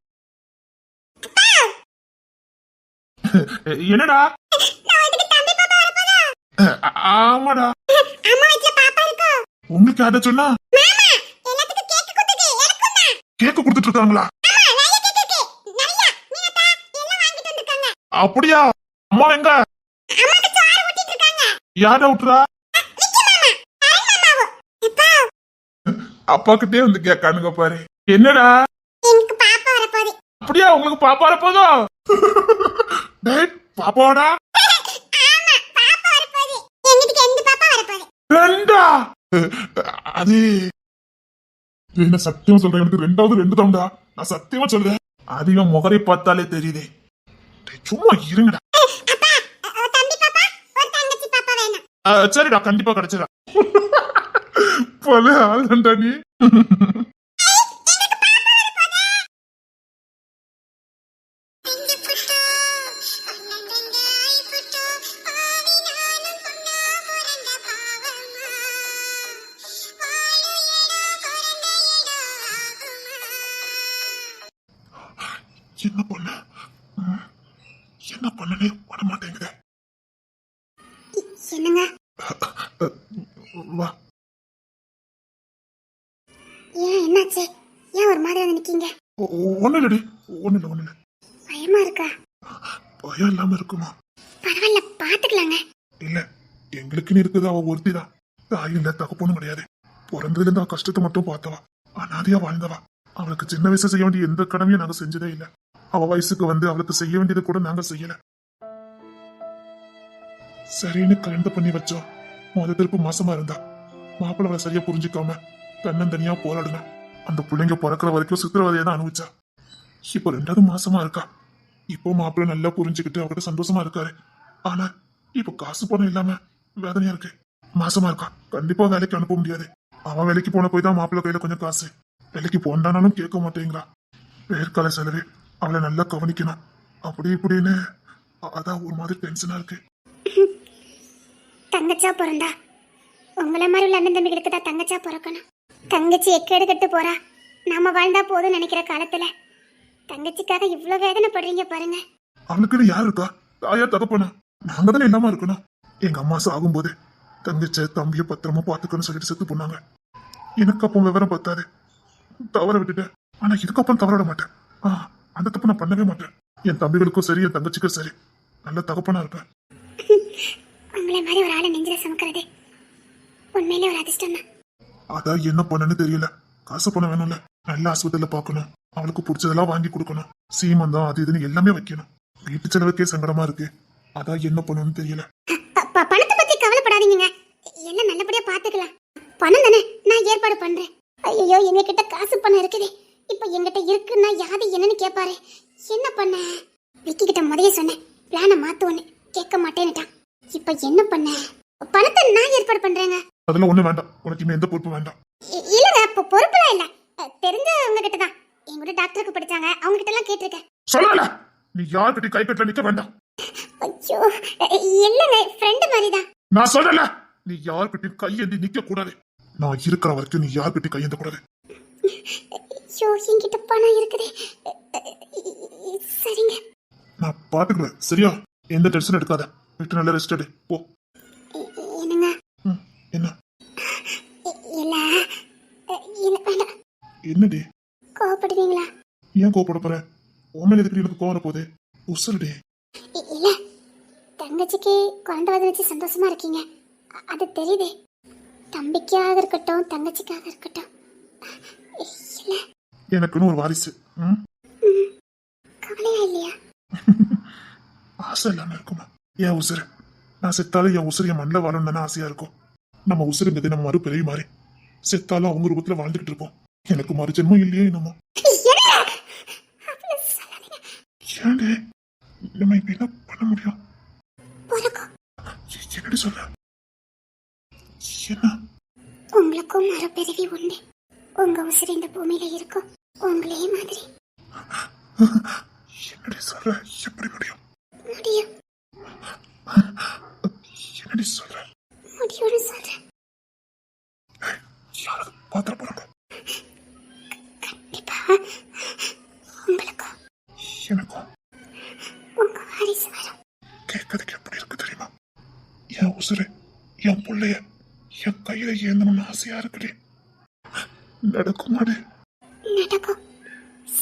என்னடா? ஆமாடா. உங்களுக்கு அத சொன்னா கேக்கு கொடுத்துட்டு இருக்காங்களா? அப்படியா? அம்மா எங்க? யார விட்டுறா? அப்பா கிட்டே வந்து கேட்கானுங்க பாரு. என்னடா? அப்படியா, உங்களுக்கு பாப்பா வரப்போதோ? டேய், பாப்பாடா? ரெண்டா? அது என்ன சத்தியமா சொல்றேன், எனக்கு ரெண்டாவது ரெண்டு தான்டா. நான் சத்தியமா சொல்றேன். அதிகம் முகரை பார்த்தாலே தெரியுதே. டேய், சும்மா இருங்கடா. சரிடா, கண்டிப்பா கிடைச்சிடா. பல ஆள்டா நீ. என்ன பண்ண என்ன பண்ணனே பண்ண மாட்டேங்குது. என்னங்க? வா. ஏன் என்னாச்சு? ஏன் ஒரு மாதிரி வந்து நிக்கீங்க? ஒண்ணு இல்லடி, ஒண்ணு இல்ல. பயமா இருக்கா? பயம் இல்லாம இருக்குமா? பரவாயில்ல, பாத்துக்கலாங்க. இல்ல, எங்களுக்குன்னு இருக்குது அவ ஒருத்திதான். தாய் இல்ல, தகப்பனும் கிடையாது. பிறந்ததுல இருந்து அவ கஷ்டத்தை மட்டும் பார்த்தவா, அனாதையா வாழ்ந்தவா. அவளுக்கு சின்ன வயசு செய்ய வேண்டிய எந்த கடமையும் நாங்க செஞ்சதே இல்ல. அவ வயசுக்கு வந்து அவளுக்கு செய்ய வேண்டியது கூட நாங்க செய்யல. சரின்னு கல்யாணம் பண்ணி வச்சோம். முத திருப்பு மாசமா இருந்தா மாப்பிள்ளை அவளை சரியா புரிஞ்சுக்காம தன்னந்தனியா போராடுனா. அந்த பிள்ளைங்க பிறக்கிற வரைக்கும் சித்திரவதையை தான் அனுபவிச்சா. இப்போ 2வது மாசமா இருக்கா. இப்போ மாப்பிள்ளை நல்லா புரிஞ்சுக்கிட்டு அவகிட்ட சந்தோஷமா இருக்காரு. ஆனா இப்போ காசு பணம் இல்லாம வேதனையா இருக்கு. மாசமா இருக்கா, கண்டிப்பா வேலைக்கு அனுப்ப முடியாது. அவன் வேலைக்கு போன போய் தான் மாப்பிள்ளை கையில கொஞ்சம் காசு. வேலைக்கு போண்டானாலும் கேட்க மாட்டேங்கிறா. வேர்க்கால செலவு, அவளை நல்லா கவனிக்கணும், அப்படி இப்படின்னு. அதான் ஒரு மாதிரி டென்ஷனா இருக்கு. தங்கச்சா பிறந்தா உங்களை மாதிரி உள்ள அண்ணன் தம்பிகளுக்கு தான் தங்கச்சா பிறக்கணும். தங்கச்சி எக்கேடு கட்டு போறா. நாம வாழ்ந்தா போதும் நினைக்கிற காலத்துல தங்கச்சிக்காக இவ்வளவு வேதனைப்படுறீங்க பாருங்க. அவனுக்குன்னு யார் இருக்கா? தாயா தகப்பனா? நாங்க தானே இல்லாம இருக்கணும். எங்க அம்மா சாகும்போது தங்கச்ச தம்பிய பத்திரமா பாத்துக்கணும்னு சொல்லிட்டு செத்து போனாங்க. எனக்கு அப்போ விவரம் பத்தாது, தவற விட்டுட்டேன். ஆனா இதுக்கப்புறம் தவற விட மாட்டேன். அந்த தப்பு நான் பண்ணவே மாட்டேன். என் தம்பிகளுக்கும் சரி, என் தங்கச்சிக்கும் சரி, நல்ல தகப்பனா இருப்பேன். உங்களை மாதிரி ஒரு ஆளை நெஞ்சில சுமக்கிறது உண்மையிலே ஒரு அதிர்ஷ்டம் தான். அதான் என்ன பண்ணனு தெரியல. காசு பணம் வேணும்ல, நல்ல ஆஸ்பத்திரியில பாக்கணும், அவளுக்கு பிடிச்சதெல்லாம் வாங்கி கொடுக்கணும், சீமந்தம் அது இதுன்னு எல்லாமே வைக்கணும். வீட்டு செலவுக்கே சங்கடமா இருக்கு. அதான் என்ன பண்ணணும்னு தெரியல. பணத்தை பத்தி கவலைப்படாதீங்க, எல்லாம் நல்லபடியா பாத்துக்கலாம். பணம் தானே, நான் ஏற்பாடு பண்றேன். ஐயோ, எங்க கிட்ட காசு பணம் இருக்குது. இப்ப எங்கிட்ட இருக்குன்னா யாரு என்னன்னு கேட்பாரு. என்ன பண்ண? விக்கி கிட்ட முதைய சொன்னேன், பிளான மாத்துவன்னு. கேட்க மாட்டேன்னுட்டான். இப்ப என்ன பண்ண? பணத்தை நான் ஏற்பாடு பண்றேங்க. அதெல்லாம் ஒண்ணு வேண்டாம், உனக்கு இனிமே எந்த பொறுப்பு வேண்டாம். இல்லங்க, இப்ப பொறுப்புலாம் இல்ல. தெரிஞ்சவங்க கிட்ட தான். எங்கூட டாக்டருக்கு படிச்சாங்க, அவங்க கிட்ட எல்லாம் கேட்டிருக்கேன். சொல்லல, நீ யார்கிட்ட கை கட்டல நிக்க வேண்டாம். ஐயோ, இல்லங்க, ஃப்ரெண்ட் மாதிரி தான். நான் சொல்லல, நீ யார்கிட்டயும் கையேந்தி நிக்க கூடாது. நான் இருக்கிற வரைக்கும் நீ யார்கிட்டயும் கையேந்த கூடாது. ஐயோ, என்கிட்ட பணம் இருக்குதே. சரிங்க, நான் பாத்துக்கிறேன், சரியா? எந்த டென்ஷன் எடுக்காத, விட்டு நல்ல ரெஸ்ட் எடு போ. என்னங்க? என்ன? இல்ல இல்ல, வேண்டாம். என்னடி? கோவப்படுவீங்களா? ஏன் கோவப்பட போற? உண்மையில எதுக்கு எனக்கு கோவம் போதே? உசருடி. இல்ல, தங்கச்சிக்கு குழந்தை வந்து வச்சு சந்தோஷமா இருக்கீங்க, அது தெரியுது. தம்பிக்காக இருக்கட்டும், தங்கச்சிக்காக இருக்கட்டும். இல்ல, எனக்குன்னு ஒரு வாரிசு. கவலையா இல்லையா? ஆசை இல்லாம இருக்குமா? என் உசுறு, நான் செத்தாலும் என் உசுறு என் மண்ணில் வாழணும் தானே ஆசையா இருக்கும். நம்ம உசுருங்கிறது நம்ம மறு பெரிய மாதிரி. செத்தாலும் அவங்க ரூபத்துல வாழ்ந்துகிட்டு இருப்போம். எனக்கு மறு ஜென்மம் இல்லையே என்னமோ. ஏன்டே நம்ம இப்ப என்ன பண்ண முடியும்? என்னடி சொல்ற? என்ன? உங்களுக்கும் மறுபிறவி உண்டு. உங்க உசுறு இந்த பூமியில இருக்கும், உங்களே மாதிரி. என்னடி சொல்ற? எப்படி முடியும்? முடியும். என்னடி சொல்ற? முடியும்னு சொல்றேன். யாராவது பாத்திர போறாங்க? கண்டிப்பா உங்களுக்கும் எனக்கும் உங்க வாரிசு வரும். கேட்கறதுக்கு எப்படி இருக்கு தெரியுமா? என் உசுறு என் பிள்ளைய என் கையில ஏந்தணும்னு ஆசையா இருக்குடி. நடக்குமாடி? நடக்கும்.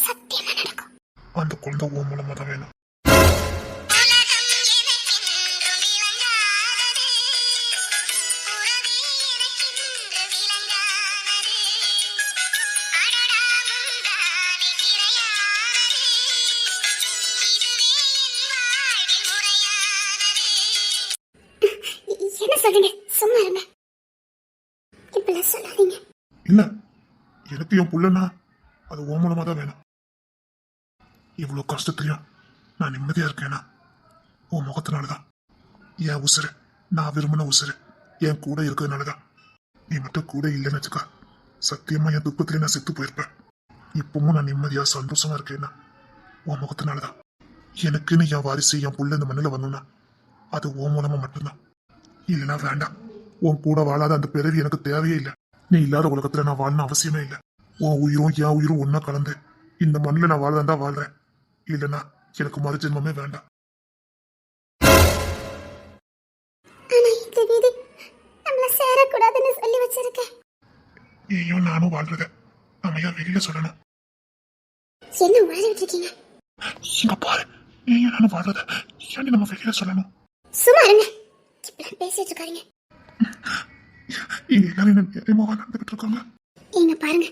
சத்தியமா நடக்கும். அந்த குழந்தை உன் மூலமா தான் வேணும். என்ன சொல்றீங்க? சும்மா இருங்க. இப்பெல்லாம் சொல்லாதீங்க. இல்ல, எனக்கு என் புள்ளனா அது உன் மூலமா தான் வேணும். இவ்வளவு கஷ்டத்துலயும் நான் நிம்மதியா இருக்கேனா உன் முகத்தினாலதான். என் உசுறு, நான் விரும்பின உசுறு என் கூட இருக்கிறதுனாலதான். நீ மட்டும் கூட இல்லைன்னு வச்சுக்கா, சத்தியமா என் துக்கத்திலே நான் செத்து போயிருப்பேன். இப்பவும் நான் நிம்மதியா சந்தோஷமா இருக்கேன்னா உன் முகத்தினாலதான். எனக்குன்னு என் வாரிசு என் புள்ள இந்த மண்ணில் வரணும்னா அது உன் மூலமா மட்டும்தான். இல்லைன்னா வேண்டாம். உன் கூட வாழாத அந்த பிறவி எனக்கு தேவையே இல்லை. நீ இல்லாத உலகத்துல நான் வாழணும் அவசியமே இல்லை. உன் உயிரும் என் உயிரும் ஒன்னா கலந்து இந்த மண்ணில் நான் வாழ்றதா வாழ்றேன். இல்லைன்னா எனக்கு மறு ஜென்மமே வேண்டாம். ஆனா இந்த வீடு நம்மள சேரக்கூடாதுன்னு சொல்லி வச்சிருக்கேன். நீயும் நானும் வாழ்றத நம்ம ஏன் வெளியில சொல்லணும்? என்ன உளறிட்டு இருக்கீங்க? இங்க பாரு, நீயும் நானும் வாழ்றத ஏன் நம்ம வெளியில சொல்லணும்? சும்மா இருங்க. இப்பெல்லாம் பேசிட்டு இருக்காதீங்க. இங்க எல்லாரும் என்ன நியாயமாவா நடந்துகிட்டு இருக்காங்க? இங்க பாருங்க,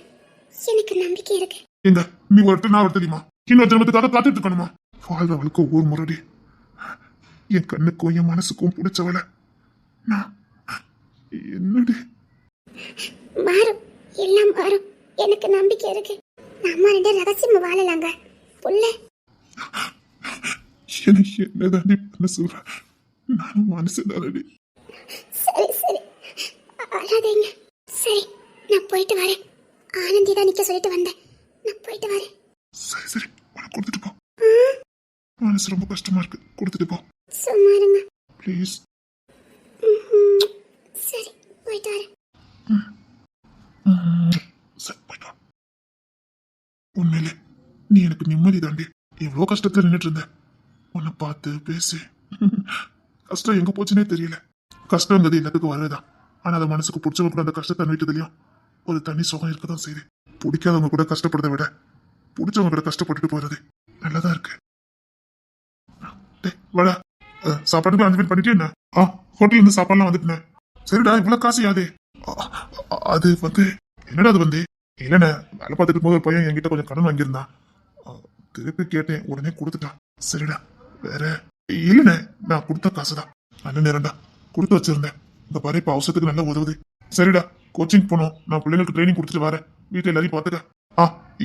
எனக்கு நம்பிக்கை இருக்கு. எங்க நீ ஒருத்தர் நான் ஒரு தெரியுமா? இன்னொரு ஜென்மத்துக்காக காத்துட்டு இருக்கணுமா? வாழ்றவளுக்கு ஒவ்வொரு முறைடி என் கண்ணுக்கும் என் மனசுக்கும் பிடிச்சவள நான் என்னடி மாறும், எல்லாம் மாறும். எனக்கு நம்பிக்கை இருக்கு. நம்ம ரெண்டு ரகசியமா வாழலாங்க. புள்ள எனக்கு என்னதாண்டி பண்ண சொல்ற? நானும் மனசுதானடி. சரி சரி, அழாதீங்க. சரி, நான் போயிட்டு வரேன். ஆனந்தி தான் நிக்க சொல்லிட்டு வந்தேன். நான் போயிட்டு வரேன். சரி சரி, உனக்கு கொடுத்துட்டு போ. மனசு ரொம்ப கஷ்டமா இருக்கு, கொடுத்துட்டு போ சும்மா இருங்க ப்ளீஸ். சரி, போயிட்டு வரேன். சரி, போயிட்டு வா. உண்மையிலே நீ எனக்கு நிம்மதி தாண்டி. எவ்வளோ கஷ்டத்துல நின்றுட்டு இருந்த, உன்னை பார்த்து பேசி கஷ்டம் எங்க போச்சுன்னே தெரியல. கஷ்டங்கிறது எல்லாத்துக்கும் வரதான். ஆனா அதை மனசுக்கு பிடிச்சவங்க கூட அந்த கஷ்டத்தை அனுபவித்ததுலயும் ஒரு தனி சுகம் இருக்கதான் செய்யுது. பிடிக்காதவங்க கூட கஷ்டப்படுறதை விட பிடிச்சவங்க கூட கஷ்டப்பட்டுட்டு போறது நல்லதா இருக்கு. வாடா, சாப்பாட்டுக்கு 5 பேர் பண்ணிட்டே என்ன? ஹோட்டல்ல இருந்து சாப்பாடுலாம் வந்துட்டுனேன். சரிடா, இவ்வளவு காசு யாது? அது வந்து என்னடா அது வந்து இல்லைண்ணே, வேலை பார்த்துட்டு போது ஒரு பையன் என்கிட்ட கொஞ்சம் கடன் வாங்கியிருந்தான். திருப்பி கேட்டேன், உடனே கொடுத்துட்டான். சரிடா, வேற இல்லைண்ணே, நான் கொடுத்த காசுதான். நல்ல நேரம்டா, கொடுத்து வச்சிருந்தேன். இந்த பாரு, இப்ப அவசரத்துக்கு நல்லா உதவுது. சரிடா, கோச்சிங் போனோம். நான் பிள்ளைங்களுக்கு ட்ரைனிங் கொடுத்துட்டு வரேன். வீட்டுல எல்லாரையும் பாத்துக்க.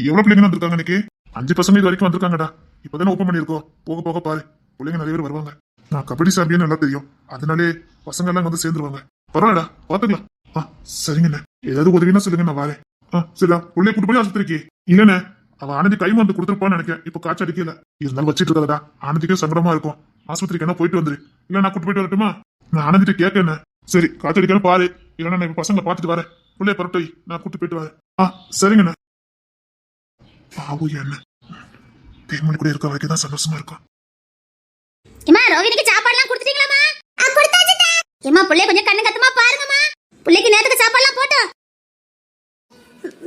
எவ்வளவு பிள்ளைங்க வந்திருக்காங்க இன்னைக்கு? 5 பசங்க இது வரைக்கும் வந்திருக்காங்கடா. இப்பதானே ஓப்பன் பண்ணிருக்கோம். போக போக பாரு, பிள்ளைங்க நிறைய பேர் வருவாங்க. நான் கபடி சாம்பியன் நல்லா தெரியும், அதனாலே பசங்க எல்லாம் வந்து சேர்ந்துருவாங்க. பரவாயில்லடா, பாத்துக்கலாம். சரிங்கண்ணே, ஏதாவது உதவினா சொல்லுங்க, நான் வரேன். சரிடா, பிள்ளைய கூட்டு போய் ஆஸ்பத்திரிக்கு. இல்லண்ணே, அவ ஆனந்தி கை மருந்து கொடுத்துருப்பான்னு நினைக்கிறேன். இப்ப காய்ச்சல் அடிக்கல, இருந்தாலும் வச்சிட்டு இருக்காதடா. ஆனந்திக்கே சங்கடமா இருக்கும். ஆஸ்பத்திரிக்கு என்ன போயிட்டு வந்துரு. இல்ல நான் கூட்டு போயிட்டு வரட்டுமா? நான் ஆனந்திட்ட கேட்கண்ணே. சரி, காய்ச்சல் அடிக்கணும் பாரு. இல்லைன்னா நான் இப்ப பசங்களை பாத்துட்டு வரேன். பிள்ளைய பரட்டோய், நான் கூட்டு போயிட்டு வரேன். சரிங்கண்ணே. பாவு என்ன தேர்மொழி கூட இருக்க வரைக்கும் தான் சந்தோஷமா இருக்கும். ஏமா, ரோகிணிக்கு சாப்பாடுலாம் கொடுத்துட்டீங்களாமா? கொடுத்தாச்சுடா. ஏமா, புள்ளைய கொஞ்சம் கண்ணு கத்தமா பாருங்கம்மா. புள்ளைக்கு நேரத்துக்கு சாப்பாடுலாம் போட்டோம்.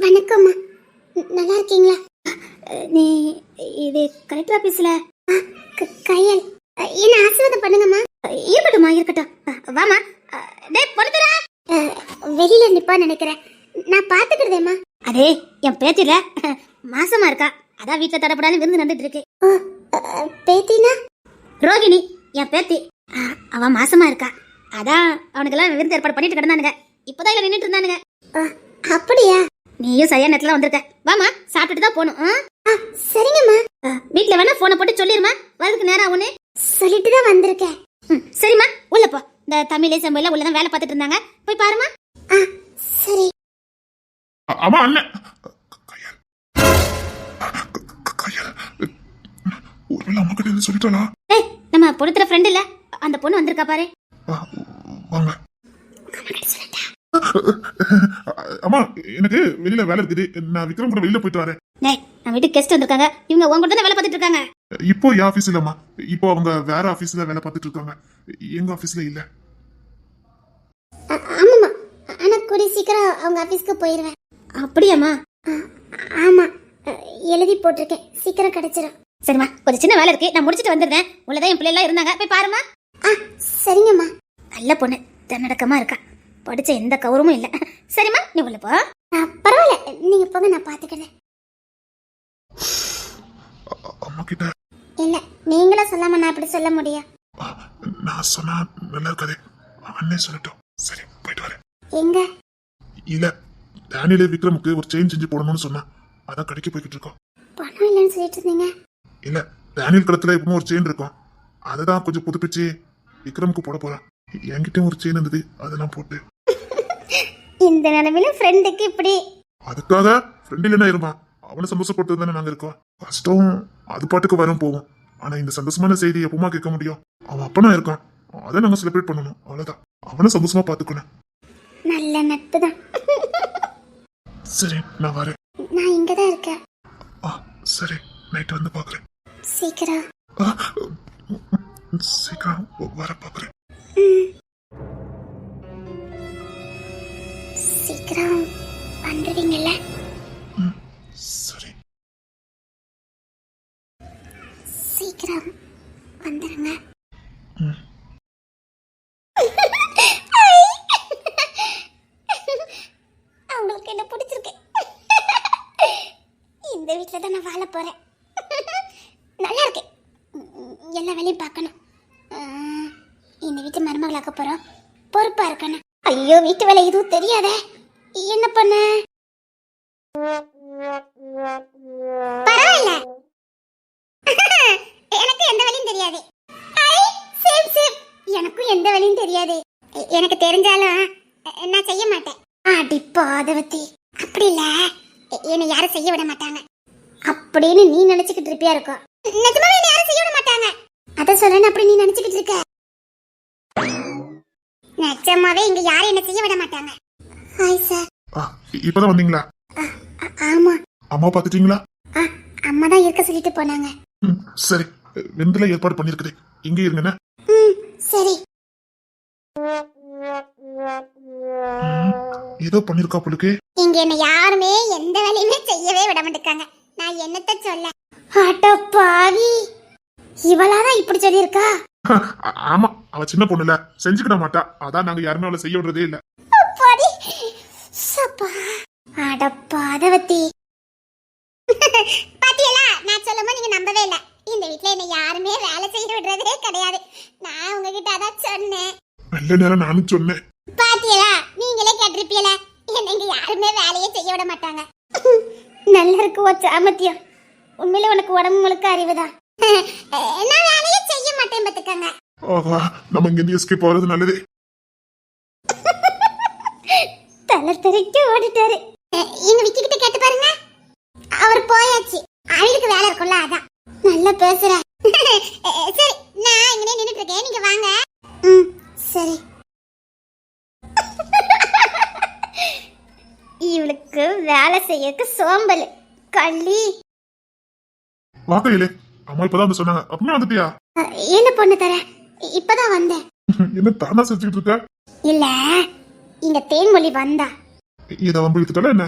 வணக்கம்மா, நல்லா இருக்கீங்களா? நீ இது கலெக்டர் ஆபீஸ்ல கையல் என்ன ஆசீர்வாதம் பண்ணுங்கம்மா. இருக்கட்டும்மா, இருக்கட்டும். வாமா. டேய் பொறுத்துடா. வெளியில நிப்பா நினைக்கிறேன். நான் பாத்துக்கிறதேம்மா. அதே என் பேத்தில மாசமா இருக்கா, அதான் வீட்டுல தடப்படாது விருந்து நடந்துட்டு இருக்கு. பேத்தினா? ரோகிணி, என் பேத்தி. அவ மாசமா இருக்கா, அதான் அவனுக்கெல்லாம் விருந்து ஏற்பாடு பண்ணிட்டு கிடந்தானுங்க. இப்பதான் இல்ல நின்னுட்டு இருந்தானுங்க. அப்படியா? நீயும் சரியான நேரத்துல வந்திருக்க. வாமா, சாப்பிட்டுட்டு தான் போகணும். சரிங்கம்மா. வீட்டுல வேணா போனை போட்டு சொல்லிருமா, வரதுக்கு நேரம் ஆகுன்னு. சொல்லிட்டு தான் வந்திருக்கேன். சரிம்மா, உள்ள போ. இந்த தமிழே செம்பையில உள்ளதான் வேலை பார்த்துட்டு இருந்தாங்க, போய் பாருமா. சரி. ஆமா அண்ணன், ஒருவேளை அம்மா கிட்ட சொல்லிட்டாளா? ஏய், நம்ம பொறுத்துற ஃப்ரெண்ட் இல்ல, அந்த பொண்ணு வந்திருக்கா பாரு. வாங்க. அம்மா, எனக்கு வெளியில வேலை இருக்குது. நான் விக்ரம் கூட வெளியில போயிட்டு வரேன். நான் வீட்டுக்கு கெஸ்ட் வந்திருக்காங்க. இவங்க உங்க கூட தான் வேலை பார்த்துட்டு இருக்காங்க. இப்போ என் ஆபீஸ் இல்லம்மா, இப்போ அவங்க வேற ஆபீஸ்ல வேலை பார்த்துட்டு இருக்காங்க. எங்க ஆபீஸ்ல இல்ல. ஆமாமா, ஆனா கூடி சீக்கிரம் அவங்க ஆபீஸ்க்கு போயிருவேன். அப்படியாம்மா? ஆமா, எழுதி போட்டிருக்கேன், சீக்கிரம் கிடைச்சிடும். சரிம்மா, கொஞ்சம் சின்ன வேலை இருக்கு, நான் முடிச்சிட்டு வந்துடுறேன். உள்ளதான் என் பிள்ளைலாம் இருந்தாங்க, போய் பாருமா. சரிங்கம்மா. நல்ல பொண்ணு, தன்னடக்கமா இருக்கா, படிச்ச எந்த கௌரவமும் இல்ல. சரிம்மா, நீ உள்ள போ. பரவாயில்ல, நீங்க போங்க, நான் பாத்துக்கிறேன். அம்மா கிட்ட இல்ல, நீங்களா சொல்லாம நான் எப்படி சொல்ல முடியும்? நான் சொன்னா நல்லா இருக்காது, அண்ணே சொல்லட்டும். சரி, போயிட்டு வரேன். எங்க? இல்ல, டேனியல் விக்ரமுக்கு ஒரு செயின் செஞ்சு போடணும்னு சொன்னா, அதான் கடைக்கு போய்கிட்டு இருக்கோம். பணம் இல்லைன்னு சொல்லிட்டு இருந்தீங்க. இல்ல, டேனியல் கழுத்துல எப்பவும் ஒரு செயின் இருக்கும், அததான் கொஞ்சம் புதுப்பிச்சு விக்ரமுக்கு போட போறேன். என்கிட்ட ஒரு செயின் இருந்தது, அதெல்லாம் போட்டு. இந்த நிலைமையில ஃப்ரெண்டுக்கு இப்படி? அதுக்காக ஃப்ரெண்ட் இல்லைன்னா இருப்பான், அவனை சந்தோஷப்பட்டு தானே நாங்க இருக்கோம். கஷ்டம் அது பாட்டுக்கு வரும் போவோம், ஆனா இந்த சந்தோஷமான செய்தி எப்பவுமா கேட்க முடியும்? அவன் அப்பனா இருக்கான், அதை நாங்க செலிப்ரேட் பண்ணணும், அவ்வளவுதான். அவனை சந்தோஷமா பாத்துக்கணும். நல்ல நட்பு தான். சரி, நான் வரேன். நான் இங்கதான் இருக்கேன். சரி, நைட் வந்து பாக்குறேன். சீக்கிரம். சீக்கிரம் வர பாக்குறேன். சீக்கிரம் வந்துடுவீங்கல்ல? சரி, சீக்கிரம் வந்துடுங்க. அவங்களுக்கு என்ன பிடிச்சிருக்கு. இந்த வீட்டில் தான் நான் வாழ போறேன். நல்லா இருக்கு, எல்லா வேலையும் பார்க்கணும். இந்த வீட்டு மருமகளாக்க போறோம், பொறுப்பா இருக்கணும். ஐயோ, வீட்டு வேலை எதுவும் தெரியாதே, என்ன பண்ண? பரவாயில்ல, எனக்கு எந்த வேலையும் தெரியாது. எனக்கும் எந்த வேலையும் தெரியாது. எனக்கு தெரிஞ்சாலும் நான் செய்ய மாட்டேன். அடி பாதவத்தி, அப்படி இல்ல, என்னை யாரும் செய்ய விட மாட்டாங்க அப்படின்னு நீ நினைச்சுக்கிட்டு இருப்பியா இருக்கும். நிஜமாவே என்னை யாரும் செய்ய விட மாட்டாங்க, அத சொல்றேன்னு அப்படி நீ நினைச்சுக்கிட்டு இருக்க. நிஜமாவே இங்க யாரும் என்ன செய்ய விட மாட்டாங்க. Hi sir. இப்பதான் வந்தீங்களா? ஆமா. அம்மா பாத்துட்டீங்களா? அம்மா தான் இருக்க சொல்லிட்டு போனாங்க. சரி, வெந்தில ஏற்பாடு பண்ணிருக்குது, இங்க இருங்கண்ணே. சரி. ஏதோ பண்ணிருக்கா பொழுது. இங்க என்ன யாருமே எந்த வேலையுமே செய்யவே விட மாட்டாங்க. நான் என்னத்த சொல்ல? அட பாவி, இவளாதான் இப்படி சொல்லிருக்கா? ஆமா, அவ சின்ன பொண்ணுல, செஞ்சுக்கிட மாட்டா, அதான் நாங்க யாருமே அவளை செய்ய விடுறதே இல்ல. அட பாதவத்தி, பாத்தியலா, நான் சொல்லும்போது நீங்க நம்பவே இல்ல. இந்த வீட்ல என்ன யாருமே வேலை செய்ய விடுறதே கிடையாது. நான் உங்ககிட்ட அதான் சொன்னேன். நல்ல நேரம் நானும் சொன்னேன். பாத்தியலா, நீங்களே கேட்டிருப்பீல, என்ன இங்க யாருமே வேலையே செய்ய விட மாட்டாங்க. நல்லா இருக்கு சாமர்த்தியம். உண்மையில உனக்கு உடம்பு முழுக்க அறிவுதான். நான் வேலையே செய்ய மாட்டேன் பாத்துக்கங்க. ஆஹா, நம்ம இங்க இருந்து எஸ்கேப் ஆகிறது நல்லது. தலை தெறிக்க ஓடிட்டாரு. எங்க விக்கி கிட்ட கேட்டு பாருங்க, அவர் போயாச்சு. அவளுக்கு வேலை இருக்கும்ல, அதான். நல்லா பேசுற. சரி, நான் இங்கே நின்னுட்டு இருக்கேன், நீங்க வாங்க. சரி. இவளுக்கு வேலை செய்யறதுக்கு சோம்பல் கள்ளி. வாக்கையிலே அம்மா இப்பதான் வந்து சொன்னாங்க, அப்பமே வந்துட்டியா? என்ன பொண்ணு தர, இப்பதான் வந்தேன். என்ன தானா செஞ்சுக்கிட்டு இருக்க? இல்ல, இங்க தேன்மொழி வந்தா. இத வம்பு இழுத்துட்டால என்ன?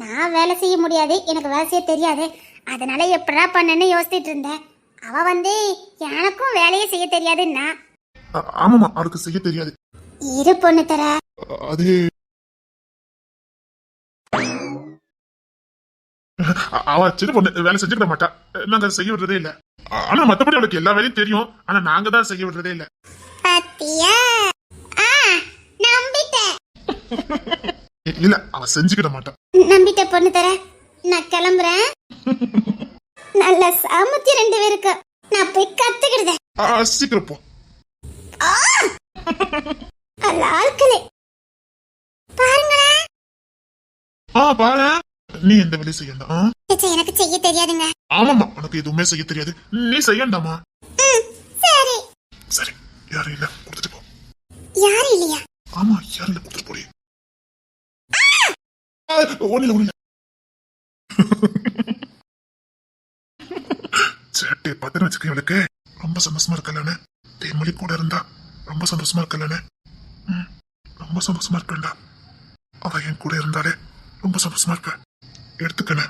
நான் வேலை செய்ய முடியாது, எனக்கு வேலை செய்ய தெரியாது, அதனால எப்படா பண்ணேன்னு யோசிச்சுட்டு இருந்தேன். அவ வந்து எனக்கும் வேலையே செய்ய தெரியாதுன்னா. ஆமாமா, அவருக்கு செய்ய தெரியாது. இரு பொண்ணு தர, அது அவ சின்ன பொண்ணு, வேலை செஞ்சுக்கிட மாட்டா, நாங்க செய்ய விடுறதே இல்ல. ஆனா மத்தபடி அவளுக்கு எல்லா வேலையும் தெரியும், ஆனா நாங்க தான் செய்ய விடுறதே இல்ல. பாத்தியா? நம்பிட்டேன். இல்ல, அவ செஞ்சுக்கிட மாட்டா. நம்பிட்ட பொண்ணு தர, நான் கிளம்புறேன். நல்ல சாமர்த்தியம் ரெண்டு பேருக்கு, நான் போய் கத்துக்கிடுதேன். சீக்கிரம் போ. ஆட்களே பாருங்களேன். பாரு, நீ எந்த வேலையும் செய்யண்டாம். எனக்கு செய்ய தெரியாதுங்க. ஆமாமா, உனக்கு எதுவுமே செய்ய தெரியாது, நீ செய்யண்டாமா. சரி சரி, யாரும் இல்ல, கொடுத்துட்டு போ. யாரும் இல்லையா? ஆமா, யாரும் இல்ல, கொடுத்துட்டு போடி. ஒண்ணு சேட்டை பத்திரம் வச்சுக்க, இவளுக்கு ரொம்ப சந்தோஷமா இருக்கலானே. தேன்மொழி கூட இருந்தா ரொம்ப சந்தோஷமா இருக்கலானே. ரொம்ப சந்தோஷமா இருக்கா. அவ என் கூட இருந்தாலே ரொம்ப சந்தோஷமா இருப்ப. எடுத்துக்கணே.